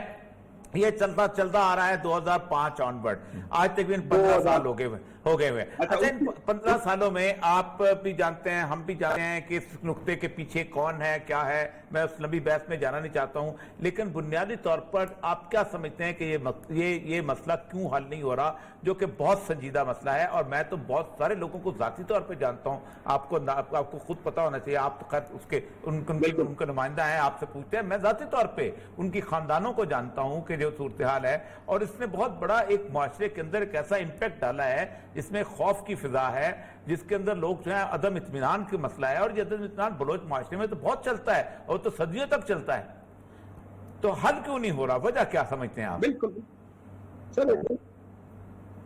یہ چلتا آ رہا ہے 2005 آنورڈ, آج تک 15 سال ہو گئے ہوئے. اچھا ان 15 سالوں میں آپ بھی جانتے ہیں, ہم بھی جانتے ہیں کہ اس نقطے کے پیچھے کون ہے کیا ہے. میں اس لمبی بحث میں جانا نہیں چاہتا ہوں, لیکن بنیادی طور پر آپ کیا سمجھتے ہیں کہ یہ مسئلہ کیوں حل نہیں ہو رہا, جو کہ بہت سنجیدہ مسئلہ ہے. اور میں تو بہت سارے لوگوں کو ذاتی طور پہ جانتا ہوں, آپ کو خود پتا ہونا چاہیے, آپ خیر اس کے ان کے نمائندہ ہیں, آپ سے پوچھتے ہیں. میں ذاتی طور پہ ان کی خاندانوں کو جانتا ہوں کہ جو صورتحال ہے, اور اس نے بہت بڑا ایک معاشرے کے اندر ایک ایسا امپیکٹ ڈالا ہے جس میں خوف کی فضا ہے, جس کے اندر لوگ جو ہیں عدم اطمینان کی مسئلہ ہے. اور یہ عدم اطمینان بلوچ معاشرے میں تو بہت چلتا ہے اور تو صدیوں تک چلتا ہے, تو حل کیوں نہیں ہو رہا, وجہ کیا سمجھتے ہیں آپ؟ بالکل سر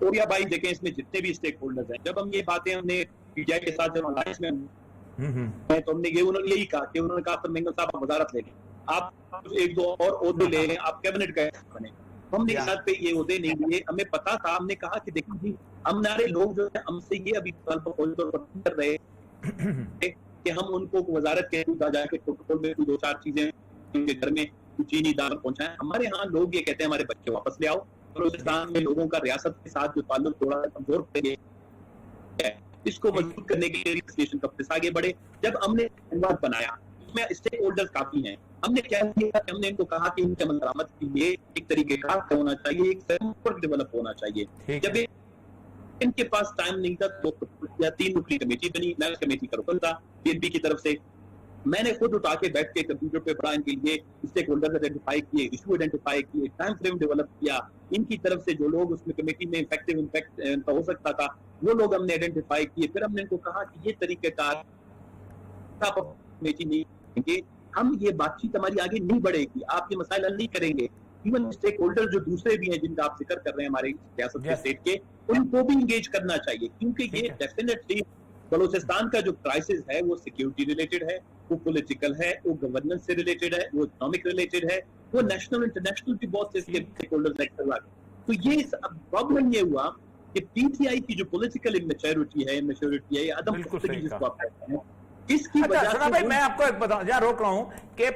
اوریا بھائی دیکھیں اس میں جتنے بھی اسٹیک ہولڈرز ہیں, جب ہم یہ باتیں ہم نے پی ٹی آئی کے ساتھ جب الائنس میں تو ہم نے انہوں نے یہی کہا کہ انہوں نے کہا سر مینگل صاحب آپ وزارت لے لیں, آپ 1-2 اور عہدے لے لیں, آپ کیبنٹ کا بنے. ہم نے ساتھ پہ یہ عہدے نہیں لیے, ہمیں پتا تھا, ہم نے کہا کہ دیکھیں جی ہمارے لوگ جو ہے ہم سے یہ ابھی کر رہے کہ ہم ان کو وزارت کے جا کے پروٹوکول میں 2-4 چیزیں ان کے گھر میں چینی دال پہنچائیں. ہمارے ہاں لوگ یہ کہتے ہیں ہمارے بچے واپس لے آؤ. بلوچستان میں لوگوں کا ریاست کے ساتھ جو تعلق تھوڑا کمزور پڑ گیا, اس کو مضبوط کرنے کے لیے ریکنسیلیشن کا پروسیس آگے بڑھے. جب ہم نے عنوان بنایا اس میں اسٹیک ہولڈرز کافی ہیں, ہم نے کیا کیا کہ ہم نے ان کو کہا کہ ان کے عمل درآمد کے لیے ایک طریقہ کار ہونا چاہیے, ایک فریم ورک ڈیولپ ہونا چاہیے. جب ان کے پاس ٹائم نہیں تھا تو 3 رکنی کمیٹی بنی, میں اس کمیٹی کا رکن تھا پی این پی کی طرف سے. میں نے خود اٹھا کے بیٹھ کے کمپیوٹر پہ پڑھا ان کے لیے اسٹیک ہولڈرز آئیڈینٹیفائی کیے, ایشو آئیڈینٹیفائی کیے, ٹائم فریم ڈیولپ کیا. ان کی طرف سے جو لوگ اس میں کمیٹی میں افیکٹو امپیکٹ ہو سکتا تھا وہ لوگ ہم نے آئیڈینٹیفائی کیے. پھر ہم نے ان کو کہا کہ یہ طریقہ کار کمیٹی نہیں گے, ہم یہ بات چیت ہماری آگے نہیں بڑھے گی, آپ یہ مسائل حل نہیں کریں گے. ایون اسٹیک ہولڈر جو دوسرے بھی ہیں جن کا آپ ذکر کر رہے ہیں ہمارے ریاست کے اسٹیٹ کے, ان کو بھی انگیج کرنا چاہیے, کیونکہ یہ ڈیفینیٹلی بلوچستان کا جو کرائسس ہے وہ سیکیورٹی ریلیٹڈ ہے, وہ پولیٹیکل ہے, وہ گورننس سے ریلیٹڈ ہے, وہ اکنامک ریلیٹڈ ہے, وہ نیشنل انٹرنیشنل بھی بہت سے اسٹیک ہولڈرز تو یہ پرابلم یہ ہوا کہ پی ٹی آئی کی جو پولیٹیکل میچورٹی ہے یا عدم پختگی جس کو آپ کہتے ہیں، اس کی وجہ سنا بھائی میں آپ کو ایک بتاؤں جہاں روک رہا ہوں کہ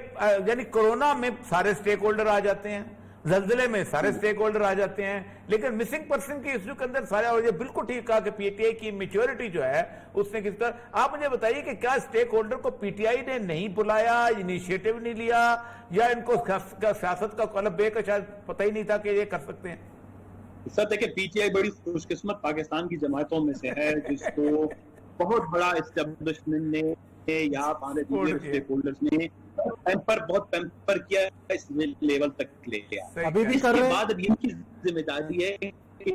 یعنی کورونا میں سارے سٹیک ہولڈر آ جاتے ہیں، زلزلے میں سارے سٹیک ہولڈر آ جاتے ہیں، لیکن مسنگ پرسن کی ایشو کے اندر سارے، اور یہ بالکل ٹھیک کہا کہ پی ٹی آئی کی میچورٹی جو ہے اس نے کس طرح، آپ مجھے بتائیے کہ کیا سٹیک ہولڈر کو پی ٹی آئی نے نہیں بلایا، انیشیٹو نہیں لیا، یا ان کو سیاست کا قلب بے کا شاید پتہ ہی نہیں تھا کہ یہ کر سکتے ہیں؟ سر دیکھیں پی ٹی آئی بڑی خوش قسمت پاکستان کی جماعتوں میں سے ہے جس کو بہت بڑا اسٹیبلشمنٹ نے یا ہمارے دیگر اسٹیک ہولڈرز نے بہت پیمپر کیا، اس لیول تک لے گیا۔ ابھی بھی اس کر کے رہے ہیں۔ بعد اب ان کی ذمہ داری ہے کہ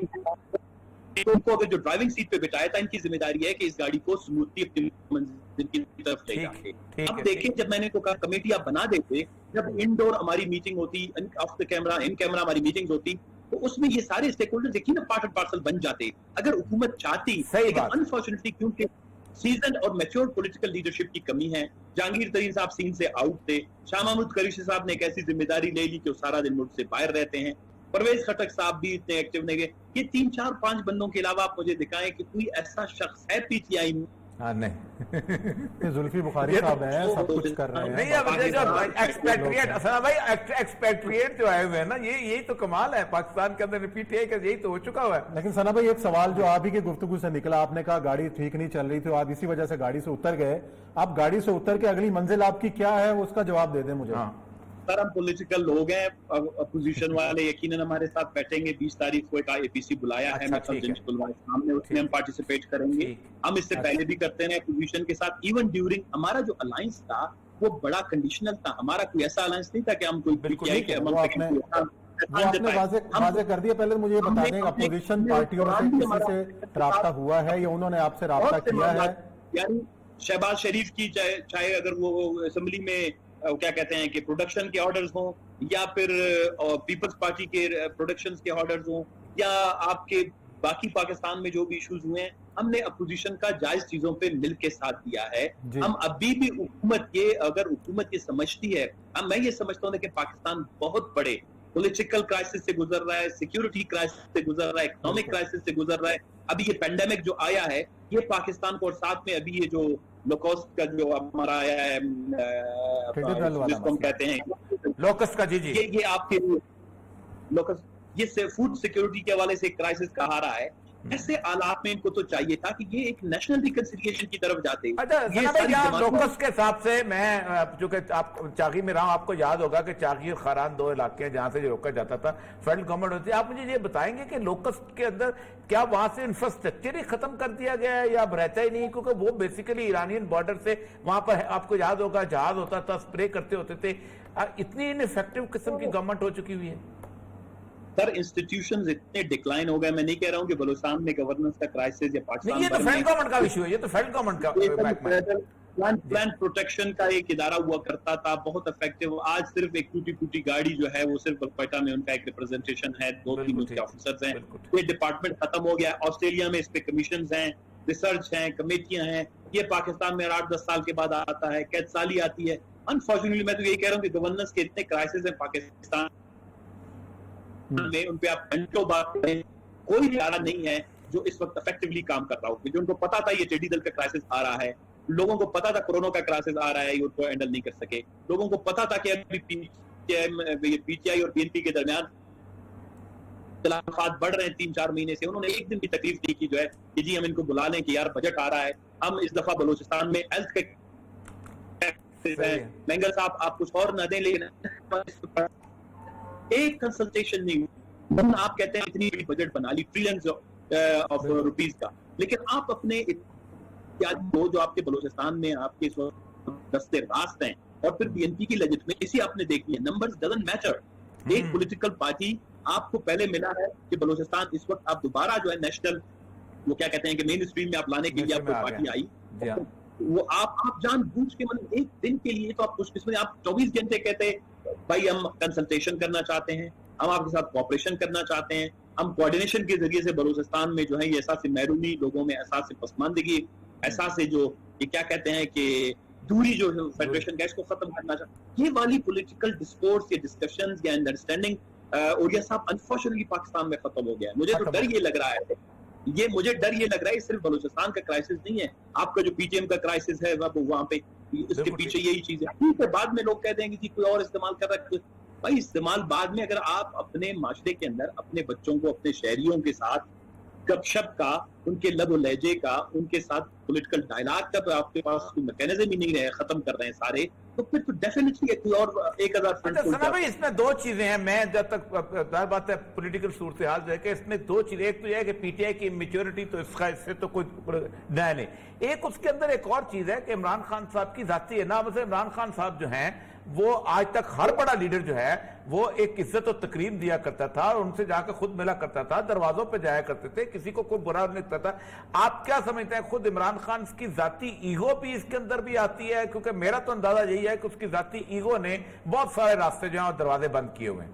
ان کو اگر جو ڈرائیونگ سیٹ پہ بٹھایا تھا، ان کی ذمہ داری ہے کہ اس گاڑی کو سموتھلی اپنی منزل کی طرف لے جائیں۔ اب دیکھیں جب میں نے کو کہا کمیٹی آپ بنا دیتے، جب انڈور ہماری میٹنگ ہوتی، of the camera in camera ہماری میٹنگز ہوتی، تو اس میں یہ سارے اسٹیک ہولڈرز یقیناً پارٹ اینڈ پارسل بن جاتے اگر حکومت چاہتی، لیکن انفارچونیٹلی کیونکہ سیزنڈ اور میچور پولیٹیکل لیڈرشپ کی کمی ہے، جہانگیر ترین صاحب سین سے آؤٹ تھے، شاہ محمود قریشی صاحب نے ایک ایسی ذمہ داری لے لی کہ وہ سارا دن ملک سے باہر رہتے ہیں، پرویز خٹک صاحب بھی اتنے ایکٹیو نہیں گئے، یہ 3 4 5 بندوں کے علاوہ آپ مجھے دکھائیں کہ کوئی ایسا شخص ہے پی ٹی آئی میں؟ نہیں، زلفی بخاری صاحب ہیں، سب کچھ کر رہے ہیں۔ نہیں اب ایکسپیٹریٹ جو آئے ہوئے ہیں نا، یہی تو کمال ہے پاکستان کے اندر، پی ٹی آئی کا یہی تو ہو چکا ہوا ہے۔ لیکن ثنا بھائی ایک سوال جو آپ ہی کی گفتگو سے نکلا، آپ نے کہا گاڑی ٹھیک نہیں چل رہی تھی، آپ اسی وجہ سے گاڑی سے اتر گئے، آپ گاڑی سے اتر کے اگلی منزل آپ کی کیا ہے اس کا جواب دے دیں مجھے۔ سر ہم پولیٹیکل لوگ ہیں، اپوزیشن والے یقیناً ہمارے ساتھ بیٹھیں گے، 20 تاریخ کو ایک اے پی سی بلایا ہے، اس میں ہم پارٹیسپیٹ کریں گے، ہم اس سے پہلے بھی کرتے ہیں اپوزیشن کے ساتھ، ایون ڈیورنگ ہمارا جو الائنس تھا وہ بڑا کنڈیشنل تھا، ہمارا کوئی ایسا الائنس نہیں تھا کہ ہم کوئی وہ آپ نے واضح کر دیا۔ پہلے مجھے بتا دیں اپوزیشن پارٹیوں میں سے کسی سے رابطہ ہوا ہے یا انہوں نے آپ سے رابطہ کیا ہے؟ یعنی شہباز شریف کی چاہے اگر وہ اسمبلی میں کیا کہتے ہیں کہ پروڈکشن کے آرڈرز ہوں، یا پھر پیپلز پارٹی کے پروڈکشنز کے آرڈرز ہوں، یا آپ کے باقی پاکستان میں جو بھی ایشوز ہوئے ہیں، ہم نے اپوزیشن کا جائز چیزوں پہ مل کے ساتھ دیا ہے۔ ہم ابھی بھی اگر حکومت یہ سمجھتی ہے، میں یہ سمجھتا ہوں کہ پاکستان بہت بڑے پولیٹیکل کرائسس سے گزر رہا ہے، سیکیورٹی کرائسس سے گزر رہا ہے، اکنامک کرائسس سے گزر رہا ہے، ابھی یہ پینڈیمک جو آیا ہے یہ پاکستان کو، اور ساتھ میں ابھی یہ جو لوکوسٹ کا جو ہمارا آیا ہے جس کو ہم کہتے ہیں لوکسٹ کا، جی یہ آپ کے لوکسٹ، یہ فوڈ سیکیورٹی کے حوالے سے کرائسس کہا رہا ہے۔ ایسے حالات میں ان کو تو چاہیے تھا کہ یہ ایک نیشنل ریکنسیلیشن کی طرف جاتے ہیں۔ اچھا لوکس کے حساب سے میں چونکہ آپ چاغی میں رہا ہوں، آپ کو یاد ہوگا کہ چاغی اور خاران 2 علاقے ہیں جہاں سے جو روکا جاتا تھا، فیڈرل گورنمنٹ ہوتی ہے۔ آپ مجھے یہ بتائیں گے کہ لوکس کے اندر کیا وہاں سے انفراسٹرکچر ہی ختم کر دیا گیا ہے یا اب رہتا ہی نہیں؟ کیونکہ وہ بیسیکلی ایرانین بارڈر سے وہاں پر آپ کو یاد ہوگا جہاز ہوتا تھا، اسپرے کرتے ہوتے تھے، اتنی انفیکٹو قسم کی گورنمنٹ ہو چکی ہوئی ہے۔ سر انسٹیٹیوشنز اتنے ڈکلائن ہو گئے، میں نہیں کہہ رہا ہوں کہ بلوچستان میں گورننس کا کرائسس یا پاکستان، یہ تو فیڈرل گورنمنٹ کا ایشو ہے، یہ تو فیڈرل گورنمنٹ کا پلان پروٹیکشن کا ایک ادارہ ہوا کرتا تھا، بہت افیکٹو۔ آج صرف ایک ٹوٹی پھوٹی گاڑی جو ہے وہ صرف کوئٹہ میں ان کا ایک ریپرزنٹیشن ہے، 2-3 اس کے آفیسرز ہیں، یہ ڈپارٹمنٹ ختم ہو گیا۔ آسٹریلیا میں اس پہ کمیشنز ہیں، ریسرچ ہیں، کمیٹیاں ہیں، یہ پاکستان میں 8-10 سال کے بعد آتا ہے، قید سالی آتی ہے۔ انفارچونیٹلی میں تو یہی کہہ رہا ہوں کہ گورننس کے اتنے کرائسس ہیں پاکستان میں، ان پہ آپ گھنٹوں بات کریں، کوئی ادارہ نہیں ہے جو اس وقت افیکٹولی کام کر رہا ہو، جو ان کو پتا تھا یہ ٹیڈی دل کا کرائسس آ رہا ہے، لوگوں کو پتا تھا کورونا کا کرائسس آ رہا ہے، یہ ان کو ہینڈل نہیں کر سکے، لوگوں کو پتا تھا کہ ابھی پی ٹی آئی اور پی این پی کے درمیان اختلافات بڑھ رہے ہیں 3-4 مہینے سے، انہوں نے ایک دن بھی تکلیف نہیں کی جو ہے کہ جی ہم ان کو بلا لیں کہ یار بجٹ آ رہا ہے، ہم اس دفعہ بلوچستان میں ہیلتھ کے مینگل صاحب آپ کچھ اور نہ دیں، لیکن ایک کنسلٹیشن نہیں، آپ کہتے ہیں اتنی بڑی بجٹ بنا لی ٹریلینز آف روپیز کا، لیکن آپ اپنے جو آپ کے بلوچستان میں آپ کے دستے راست ہیں، اور پھر بی این پی کی لیجٹمیسی آپ نے دیکھی ہے، نمبرز ڈزنٹ میٹر۔ ایک پولیٹیکل پارٹی آپ کو پہلے ملا ہے کہ بلوچستان اس وقت آپ دوبارہ جو ہے نیشنل وہ کیا کہتے ہیں کہ مین اسٹریم میں آپ لانے کے لیے آپ کو پارٹی آئی، وہ آپ جان بوجھ کے مطلب ایک دن کے لیے تو آپ خوش قسمت، آپ 24 گھنٹے کہتے بھائی ہم کنسلٹیشن کرنا چاہتے ہیں، ہم آپ کے ساتھ کوآپریشن کرنا چاہتے ہیں، ہم کوآرڈینیشن کے ذریعے سے بلوچستان میں جو ہے یہ احساس محرومی لوگوں میں، احساس پسماندگی، احساس جو یہ کیا کہتے ہیں کہ دوری جو فیڈریشن کا اس کو ختم کرنا چاہتے ہیں، یہ والی پولیٹیکل ڈسکورس یا ڈسکشنز یا انڈرسٹینڈنگ اولیاء صاحب انفارچونیٹلی پاکستان میں ختم ہو گیا ہے. مجھے تو ڈر یہ لگ رہا ہے یہ صرف بلوچستان کا کرائسس نہیں ہے. آپ کا جو پی ٹی ایم کا کرائسس ہے وہاں پہ اس کے پیچھے یہی چیز ہے. ٹھیک ہے, بعد میں لوگ کہہ دیں گے کہ کوئی اور استعمال کر رہا ہے. بھائی استعمال بعد میں, اگر آپ اپنے معاشرے کے اندر اپنے بچوں کو اپنے شہریوں کے ساتھ گپ شپ کا, ان کے لب و لہجے کا, ان کے ساتھ پولیٹیکل ڈائلاگ کا آپ کے پاس کوئی میکینزم ہی نہیں رہے, ختم کر رہے ہیں سارے, تو پھر تو ڈیفینیٹلی کوئی اور 1000 فرینڈ. سنا بھائی اس میں دو چیزیں ہیں. میں جب تک ظاہر بات ہے پولیٹیکل صورتحال جو ہے کہ اس میں دو چیزیں, ایک تو یہ ہے کہ پی ٹی آئی کی میچورٹی تو اس سے تو کوئی نیا نہیں. ایک اس کے اندر ایک اور چیز ہے کہ عمران خان صاحب کی ذاتی ہے نا. مثلا عمران خان صاحب جو ہیں وہ آج تک ہر بڑا لیڈر جو ہے وہ ایک عزت و تکریم دیا کرتا تھا, اور ان سے جا کے خود ملا کرتا تھا, دروازوں پہ جایا کرتے تھے, کسی کو کوئی برا نہیں کرتا تھا. آپ کیا سمجھتے ہیں خود عمران خان کی ذاتی ایگو بھی اس کے اندر بھی آتی ہے؟ کیونکہ میرا تو اندازہ یہی ہے کہ اس کی ذاتی ایگو نے بہت سارے راستے جو ہیں اور دروازے بند کیے ہوئے ہیں.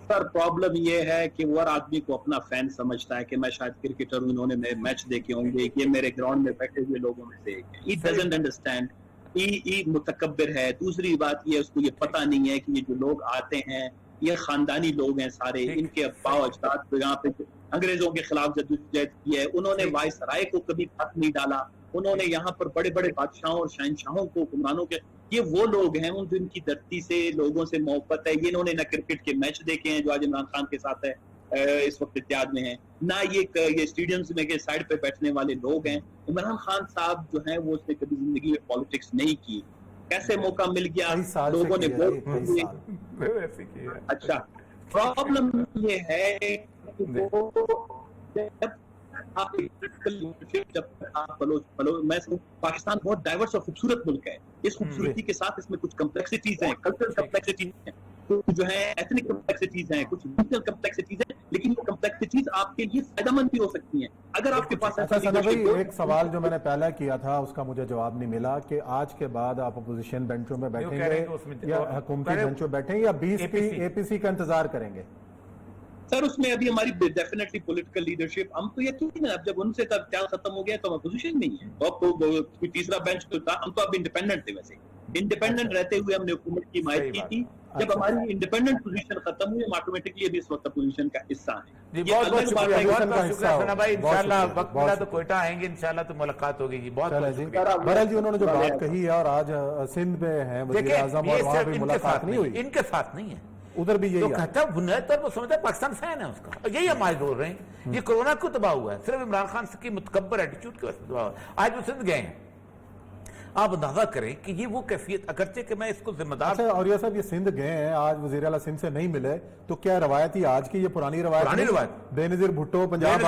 سر پرابلم یہ ہے کہ وہ ہر آدمی کو اپنا فین سمجھتا ہے کہ میں شاید کرکٹر ہوں, انہوں نے میچ دیکھے ہوں گے, یہ میرے گراؤنڈ میں بیٹھے ہوئے لوگوں میں سے ایک ہے. He doesn't understand. متکبر ہے. دوسری بات یہ, اس کو یہ پتہ نہیں ہے کہ یہ جو لوگ آتے ہیں یہ خاندانی لوگ ہیں سارے, ان کے ابا و اجداد یہاں پہ انگریزوں کے خلاف جدوجہد کی ہے, انہوں نے وائسرائے کو کبھی ہاتھ نہیں ڈالا, انہوں نے یہاں پر بڑے بڑے بادشاہوں اور شہنشاہوں کو, حکمرانوں کے, یہ وہ لوگ ہیں ان کی دھرتی سے لوگوں سے محبت ہے. یہ انہوں نے نہ کرکٹ کے میچ دیکھے ہیں جو آج عمران خان کے ساتھ ہے اس وقت اتحاد میں ہیں, نہ یہ اسٹیڈیمز میں کے سائڈ پہ بیٹھنے والے لوگ ہیں. عمران خان صاحب جو ہیں وہ اس نے کبھی زندگی میں پالیٹکس نہیں کی. کیسے موقع مل گیا, لوگوں نے ووٹ. اچھا پرابلم یہ ہے پاکستان بہت ڈائیورس اور خوبصورت ملک ہے. اس خوبصورتی کے ساتھ اس میں کچھ کمپلیکسٹیز ہیں, کلچرل کمپلیکسٹیز ہیں, جو ہے ایتھنک کمپلیکسٹیز ہیں, کچھ ریجنل کمپلیکسٹیز ہیں, لیکن یہ کمپلیکسٹیز آپ کے لیے فائدہ مند بھی ہو سکتی ہیں اگر آپ کے پاس. اچھا ثنا بھائی, ایک سوال جو میں نے پہلے کیا تھا اس کا مجھے جواب نہیں ملا کہ آج کے بعد آپ اپوزیشن بینچوں میں بیٹھیں گے یا حکومتی بینچوں میں بیٹھیں گے یا 20 کی اے پی سی کا انتظار کریں گے؟ سر اس میں ابھی ہماری ڈیفینیٹلی پولیٹیکل لیڈرشپ, ہم تو یقین ہے اب جب ان سے خیال ختم ہو گیا تو ہم اپوزیشن نہیں ہے. تو کوئی تیسرا بینچ تو تھا, ہم تو اب انڈیپینڈنٹ تھے. ویسے انڈیپینڈنٹ رہتے ہوئے ہم نے حکومت کی حمایت کی تھی. جب ہماری انڈیپینڈنٹ پوزیشن ختم ہوئی, ہم آٹومیٹکلی ابھی اس وقت اپوزیشن کا حصہ ہیں. جی بہت بہت شکریہ سنا بھائی, انشاءاللہ وقت ملا تو کوئٹہ آئیں گے, انشاءاللہ تو ملاقات ہوگی. جی بہت بہت شکریہ. بہرحال جی انہوں نے جو بات کہی ہے, اور آج سندھ میں ہیں وزیر اعظم اور وہاں بھی ملاقات نہیں ہوئی, ان کے ساتھ نہیں ہے, ادھر بھی یہی کہتا ہے بنیاد طور پر سمجھتا ہے پاکستان فین ہے اس کا, اور یہی ہم آج بول رہے ہیں. یہ کورونا کو تباہ ہوا ہے, صرف عمران خان کی متکبر ایٹیٹیوڈ کی وجہ سے تباہ ہوا ہے. آج وہ سندھ گئے ہیں, آپ اندازہ کریں کہ یہ وہ کیفیت, اگرچہ کہ میں اس کو ذمہ دار. اچھا اور یہ صاحب یہ سندھ گئے ہیں, آج وزیر اعلیٰ سندھ سے نہیں ملے, تو کیا روایت ہی آج کی یہ پرانی روایت؟ بے نظیر بھٹو پنجاب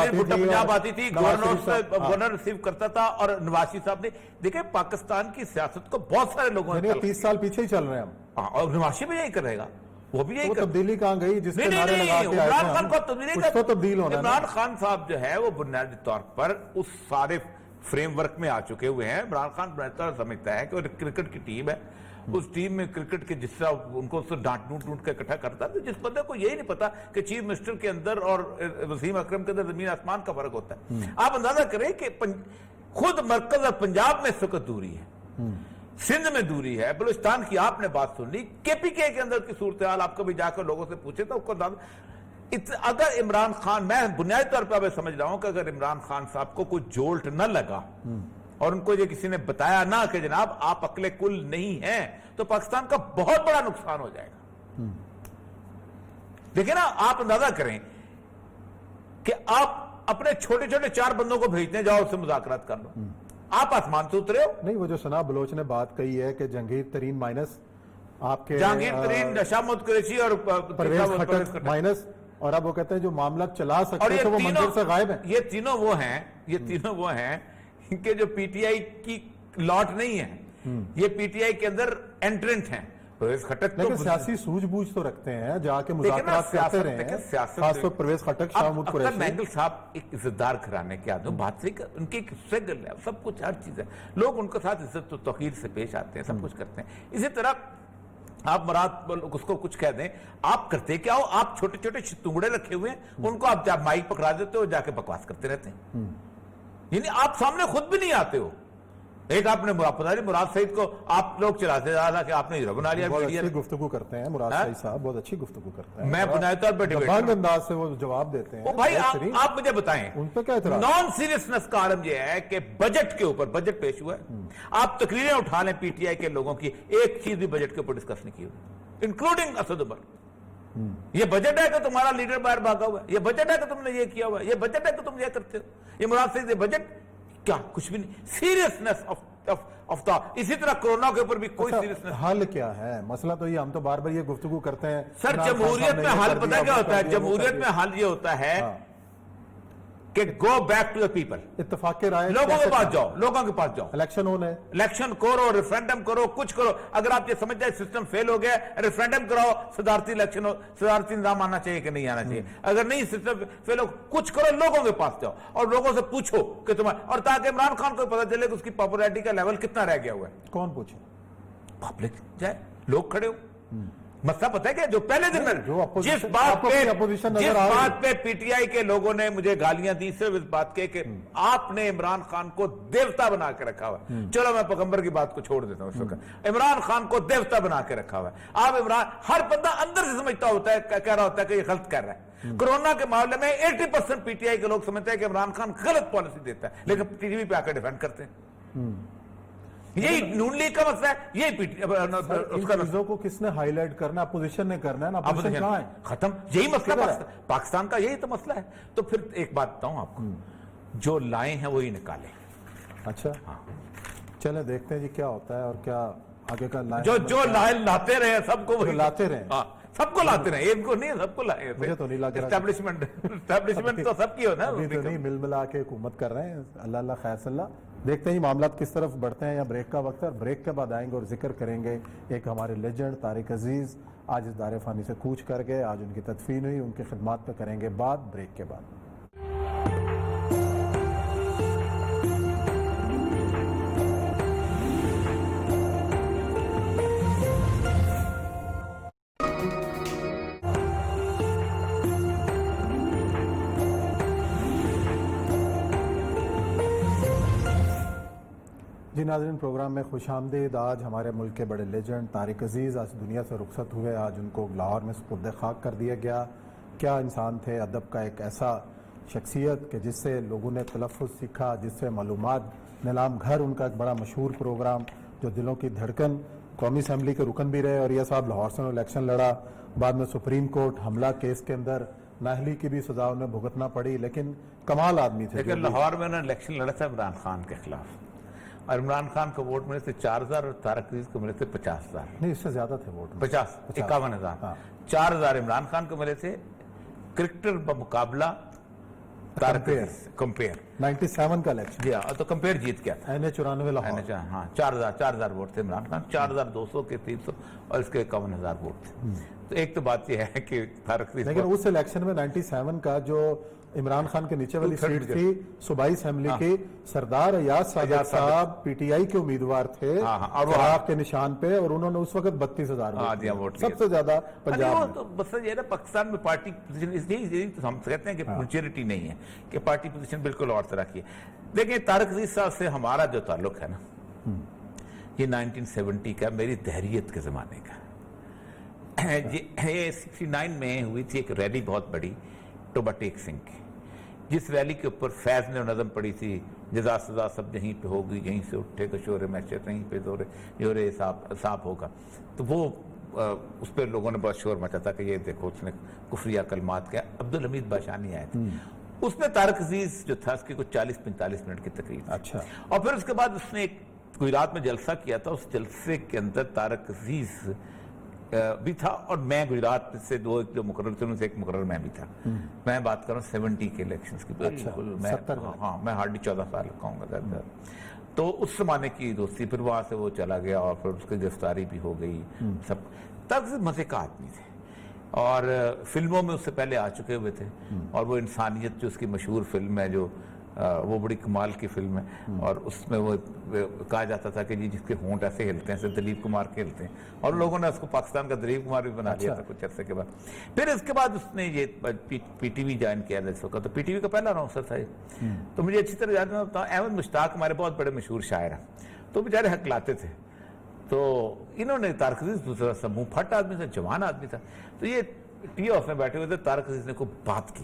آتی تھی, گورنر ریسیو کرتا تھا, اور نواز شریف صاحب نے دیکھیں پاکستان کی سیاست کو بہت سارے لوگوں نے 30 سال پیچھے ہی چل رہے ہیں ہم, اور نواز شریف بھی یہی کرے گا. وہ بھی یہی تبدیلی کہاں گئی جس کے نعرے لگا کے آئے تھے ہم, کچھ تو تبدیل ہونا ہے. عمران خان صاحب جو ہے وہ بنیادی طور پر اس سارے فریم ورک میں آ چکے ہوئے ہیں. عمران خان بنیادی طور سمجھتا ہے کہ وہ کرکٹ کی ٹیم ہے, اس ٹیم میں کرکٹ کے جس طرح ان کو ڈانٹ کے اکٹھا کرتا ہے, جس بندے کو یہی نہیں پتا کہ چیف منسٹر کے اندر اور وسیم اکرم کے اندر زمین آسمان کا فرق ہوتا ہے. آپ اندازہ کریں کہ خود مرکز اور پنجاب میں اس وقت دوری ہے, سندھ میں دوری ہے, بلوچستان کی آپ نے بات سن لی, کے پی کے اندر کی صورتحال آپ کبھی جا کر لوگوں سے پوچھے تو اگر عمران خان, میں بنیادی طور پہ سمجھ رہا ہوں کہ اگر عمران خان صاحب کو کوئی جولٹ نہ لگا اور ان کو یہ کسی نے بتایا نہ کہ جناب آپ عقل کل نہیں ہیں, تو پاکستان کا بہت بڑا نقصان ہو جائے گا. دیکھیں نا, آپ اندازہ کریں کہ آپ اپنے چھوٹے چھوٹے 4 بندوں کو بھیجتے ہیں, جاؤ اس سے مذاکرات کر لو, آپ آسمان سے اترے ہو. نہیں, وہ جو ثنا بلوچ نے بات کہی ہے کہ جہانگیر ترین مائنس آپ کے جہانگیر ترین شامت قریشی اور پرویز خٹک مائنس, اور اب وہ کہتے ہیں جو معاملہ چلا سکتے تو وہ منظر سے غائب ہیں. یہ تینوں وہ ہیں کہ جو پی ٹی آئی کی لاٹ نہیں ہے, یہ پی ٹی آئی کے اندر انٹرنٹ ہیں. پرویز خٹک لیکن سیاسی سوجھ بوجھ تو رکھتے ہیں, جا کے مذاکرات کرتے رہے ہیں, خاص طور پرویز خٹک, شامت قریشی. اکرم مینگل صاحب ایک عزت دار گھرانے کے آدمی, بات صحیح کر, ان کی سگل ہے, سب کچھ ہر چیز ہے, لوگ ان کے ساتھ عزت و توقیر سے پیش آتے ہیں, سب کچھ کرتے ہیں. اسی طرح آپ مراد اس کو کچھ کہہ دیں, آپ کرتے کیا ہو, آپ چھوٹے چھوٹے چتونگڑے رکھے ہوئے ہیں, ان کو آپ جب مائک پکڑا دیتے ہو, جا کے بکواس کرتے رہتے ہیں. یعنی آپ سامنے خود بھی نہیں آتے ہو, ایک آپ نے پتا نہیں مراد سعید کو آپ لوگ چلاتے جا کہ آپ نے ہیرو بنا لیا بہت میڈیا اچھی نے. گفتگو کرتے ہیں مراد سعید صاحب، بہت اچھی گفتگو کرتے ہیں، میں بنیادی طور پہ ڈیبیٹ دبنگ انداز سے وہ جواب دیتے ہیں. بھائی بہت شریف. آپ مجھے بتائیں ان پہ کیا اعتراض؟ نان سیریسنس کا عالم یہ ہے کہ بجٹ کے اوپر بجٹ پیش ہوا ہے، آپ تقریریں اٹھا لیں پی ٹی آئی کے لوگوں کی، ایک چیز بھی بجٹ کے اوپر ڈسکس نہیں کی ہوئی، انکلوڈنگ اسد عمر. یہ بجٹ ہے کہ تمہارا لیڈر باہر بھاگا ہوا ہے، یہ بجٹ ہے کہ تم نے یہ کیا ہوا ہے، یہ بجٹ ہے کہ تم یہ کرتے ہو، یہ مراد سے یہ بجٹ کیا کچھ بھی نہیں. Seriousness of the. اسی طرح کورونا کے اوپر بھی کوئی سیریسنس. حل کیا ہے؟ مسئلہ تو یہ، ہم تو بار بار یہ گفتگو کرتے ہیں سر جمہوریت میں حل پتہ کیا ہوتا ہے؟ جمہوریت میں حل یہ ہوتا ہے کہ go back to the people. اتفاق رائے لوگوں کے پاس جاؤ، لوگوں کے پاس جاؤ، الیکشن ہونے، الیکشن کرو، ریفرینڈم کرو، کچھ کرو. اگر آپ یہ سمجھتے ہیں سسٹم فیل ہو گیا، ریفرینڈم کراؤ، صدارتی الیکشن ہو، صدارتی نظام آنا چاہیے کہ نہیں آنا چاہیے. اگر نہیں سسٹم فیل ہو، کچھ کرو، لوگوں کے پاس جاؤ اور لوگوں سے پوچھو کہ تمہارا، اور تاکہ عمران خان کو پتہ چلے کہ اس کی پاپولیرٹی کا لیول کتنا رہ گیا ہوا ہے. کون پوچھے؟ پبلک جائے، لوگ کھڑے ہو. مسئلہ پتہ ہے کہ جو پہلے دن میں جو جس بات پہ پی ٹی آئی کے لوگوں نے مجھے گالیاں دی صرف اس بات کے کہ آپ نے عمران خان کو دیوتا بنا کے رکھا ہوا ہے. چلو میں پیغمبر کی بات کو چھوڑ دیتا ہوں اس وقت. عمران خان کو دیوتا بنا کے رکھا ہوا ہے. آپ عمران، ہر بندہ اندر سے سمجھتا ہوتا ہے، کہہ رہا ہوتا ہے کہ یہ غلط کر رہا ہے. کورونا کے معاملے میں 80% پی ٹی آئی کے لوگ سمجھتے ہیں کہ عمران خان غلط پالیسی دیتا ہے، لیکن ٹی وی پہ آ کے ڈیفینڈ کرتے ہیں. یہی نون لیگ کا مسئلہ ہے، یہی اس کا چیزوں کو کس نے ہائی لائٹ کرنا؟ اپوزیشن نے کرنا ہے نا. اپوزیشن کہاں ہے؟ ختم. یہی مسئلہ پاکستان کا، یہی تو مسئلہ ہے. تو پھر ایک بات بتاؤں آپ کو، جو لائے ہیں وہی نکالے. اچھا چلیں دیکھتے ہیں جی کیا ہوتا ہے اور کیا آگے کا لائن. جو لاتے رہے سب کو وہی لاتے رہے، سب کو لاتے رہے، ایک کو نہیں، سب کو لائے. مجھے تو نہیں لگ رہا. اسٹیبلشمنٹ تو سب کی ہو نا. ابھی تو نہیں، مل ملا کے حکومت کر رہے ہیں. اللہ اللہ خیر صلی اللہ. دیکھتے ہیں معاملات کس طرف بڑھتے ہیں. یا بریک کا وقت ہے، بریک کے بعد آئیں گے اور ذکر کریں گے ایک ہمارے لیجنڈ طارق عزیز آج اس دار فانی سے کوچ کر گئے. آج ان کی تدفین ہوئی، ان کی خدمات پہ کریں گے بات بریک کے بعد. جی ناظرین، پروگرام میں خوش آمدید. آج ہمارے ملک کے بڑے لیجنڈ طارق عزیز آج دنیا سے رخصت ہوئے. آج ان کو لاہور میں سپرد خاک کر دیا گیا. کیا انسان تھے، ادب کا ایک ایسا شخصیت کہ جس سے لوگوں نے تلفظ سیکھا، جس سے معلومات. نیلام گھر ان کا ایک بڑا مشہور پروگرام جو دلوں کی دھڑکن. قومی اسمبلی کے رکن بھی رہے اور یہ صاحب لاہور سے الیکشن لڑا. بعد میں سپریم کورٹ حملہ کیس کے اندر نااہلی کی بھی سزا انہیں بھگتنا پڑی، لیکن کمال آدمی تھے. لیکن لاہور میں انہوں نے الیکشن لڑا تھا عمران خان کے خلاف، اور عمران خان کو ووٹ ملے تھے 4000 اور طارق عزیز کو ملے تھے 50000. نہیں، اس سے زیادہ تھے ووٹ. 51,000. 4000 عمران خان کو ملے تھے. کرکٹر بمقابلہ طارق عزیز کمپیئر 97 کا الیکشن. جی ہاں، تو کمپیئر جیت گیا تھا. NH94 لاہور. ہاں 4000 ووٹ تھے عمران خان، 4200 کے 300 اور اس کے 51,000 ووٹ تھے. تو ایک تو بات یہ ہے کہ طارق عزیز، لیکن اس الیکشن میں 97 کا جو عمران خان کے نیچے والی سیٹ تھی صوبائی اسمبلی کی، سردار ایاز صادق صاحب پی ٹی آئی کے امیدوار تھے عراق کے نشان پہ، اور انہوں نے اس وقت 32,000 ووٹ، سب سے زیادہ پنجاب میں. تو بس یہ نا پاکستان میں پارٹی پوزیشن اس لیے ہم کہتے ہیں کہ میچورٹی نہیں ہے، کہ پارٹی پوزیشن بالکل اور طرح کی ہے. دیکھیں طارق عزیز صاحب سے ہمارا جو تعلق ہے نا، یہ 1970 کا، میری دہریت کے زمانے کا. یہ 69 میں ہوئی تھی ایک ریلی بہت بڑی ٹوبہ ٹیک سنگھ کی، جس ریلی کے اوپر فیض نے نظم پڑی تھی، جزا سزا سب یہیں پہ ہوگی، یہیں سے اٹھے گا شور محشر، یہیں پہ زور حساب ہوگا. تو وہ اس پہ لوگوں نے بہت شور مچا تھا کہ یہ دیکھو اس نے کفریہ کلمات کیا. عبدالحمید باشانی آئے تھے. اس میں طارق عزیز جو تھا اس کی کچھ 40-45 منٹ کی تقریر. اچھا. اور پھر اس کے بعد اس نے ایک گجرات میں جلسہ کیا تھا. اس جلسے کے اندر طارق عزیز بھی تھا اور میں گجرات سے دو جو مقرر تھے ان سے ایک مقرر میں بھی تھا. میں بات کر رہا ہوں 70 کے الیکشنز کی. ہاں میں ہارڈلی 14 سال کہوں گا. تو اس زمانے کی دوستی. پھر وہاں سے وہ چلا گیا اور پھر اس کی گرفتاری بھی ہو گئی. سب تب سے مزے کا آدمی تھے اور فلموں میں اس سے پہلے آ چکے ہوئے تھے. اور وہ انسانیت جو اس کی مشہور فلم ہے جو وہ بڑی کمال کی فلم ہے اور اس میں وہ کہا جاتا تھا کہ جی جس کے ہونٹ ایسے ہلتے ہیں جیسے دلیپ کمار کے ہلتے ہیں، اور لوگوں نے اس کو پاکستان کا دلیپ کمار بھی بنا دیا تھا کچھ عرصے کے بعد۔ پھر اس کے بعد اس نے یہ پی ٹی وی جوائن کیا اس وقت، تو پی ٹی وی کا پہلا اناؤنسر تھا یہ۔ تو مجھے اچھی طرح یاد ہے، احمد مشتاق ہمارے بہت بڑے مشہور شاعر ہیں، تو بیچارے حق لاتے تھے، تو انہوں نے تارک عزیز دوسرا سا منہ پھٹ آدمی تھا، جوان آدمی تھا، تو یہ ٹی ہاؤس میں بیٹھے ہوئے تھے، تارک عزیز نے کوئی بات کی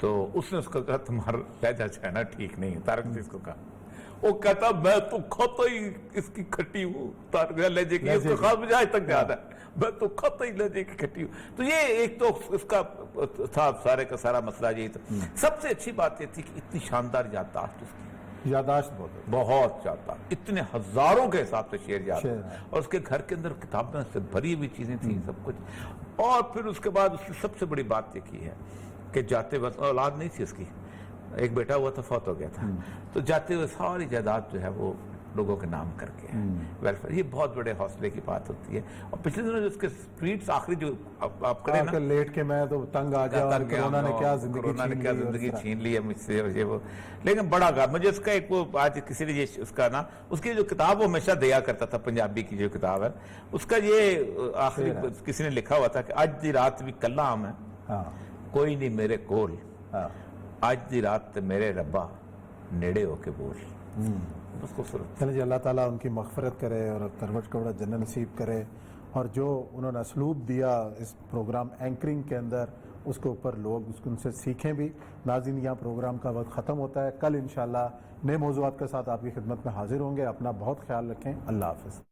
تو اس نے اس کو کہا تمہارا لہجہ چائنا ٹھیک نہیں ہے، تارک عزیز کو کہا، وہ کہتا میں تو کھاتا ہی اس کی کھٹی ہوں، تارک لہجے کی، اس کا خاص مجھے آج تک یاد ہے، میں تو کھاتا ہی لہجے کی کھٹی ہوں۔ تو یہ ایک تو اس کا تھا سارے کا سارا مسئلہ یہی تھا۔ سب سے اچھی بات یہ تھی کہ اتنی شاندار یادداشت اس کی، یادداشت بہت زیادہ، اتنے ہزاروں کے حساب سے شعر یاد ہے، اور اس کے گھر کے اندر کتابیں سے بھری ہوئی چیزیں تھیں سب کچھ۔ اور پھر اس کے بعد اس کی سب سے بڑی بات یہ کی ہے کہ جاتے وقت اولاد نہیں تھی اس کی، ایک بیٹا ہوا تھا، فوت ہو گیا تھا، تو جاتے ہوئے ساری جائیداد جو ہے وہ لوگوں کے نام کر کے ویلفیئر، یہ بہت بڑے حوصلے کی بات ہوتی ہے۔ اور پچھلے دنوں جو اس کے سپیچ آخری جو آپ کھڑے نا، لیٹ کے میں تو تنگ آ گیا، کورونا نے کیا زندگی چھین لی ہے مجھ سے، یہ وہ، لیکن بڑا گا مجھے اس کا ایک وہ آج کسی نے یہ اس کا نا، اس کی جو کتاب وہ ہمیشہ دیا کرتا تھا، پنجابی کی جو کتاب ہے اس کا یہ آخری کسی نے لکھا ہوا تھا کہ اج دی رات بھی کلا آم ہے، کوئی نہیں میرے کول، آج دی رات تے میرے ربا نیڑے ہو کے بول۔ چلیں جی، اللہ تعالیٰ ان کی مغفرت کرے اور کروٹ کروڑا جنت نصیب کرے، اور جو انہوں نے اسلوب دیا اس پروگرام اینکرنگ کے اندر، اس کے اوپر لوگ ان سے سیکھیں بھی۔ ناظرین، یہاں پروگرام کا وقت ختم ہوتا ہے، کل انشاءاللہ نئے موضوعات کے ساتھ آپ کی خدمت میں حاضر ہوں گے۔ اپنا بہت خیال رکھیں، اللہ حافظ۔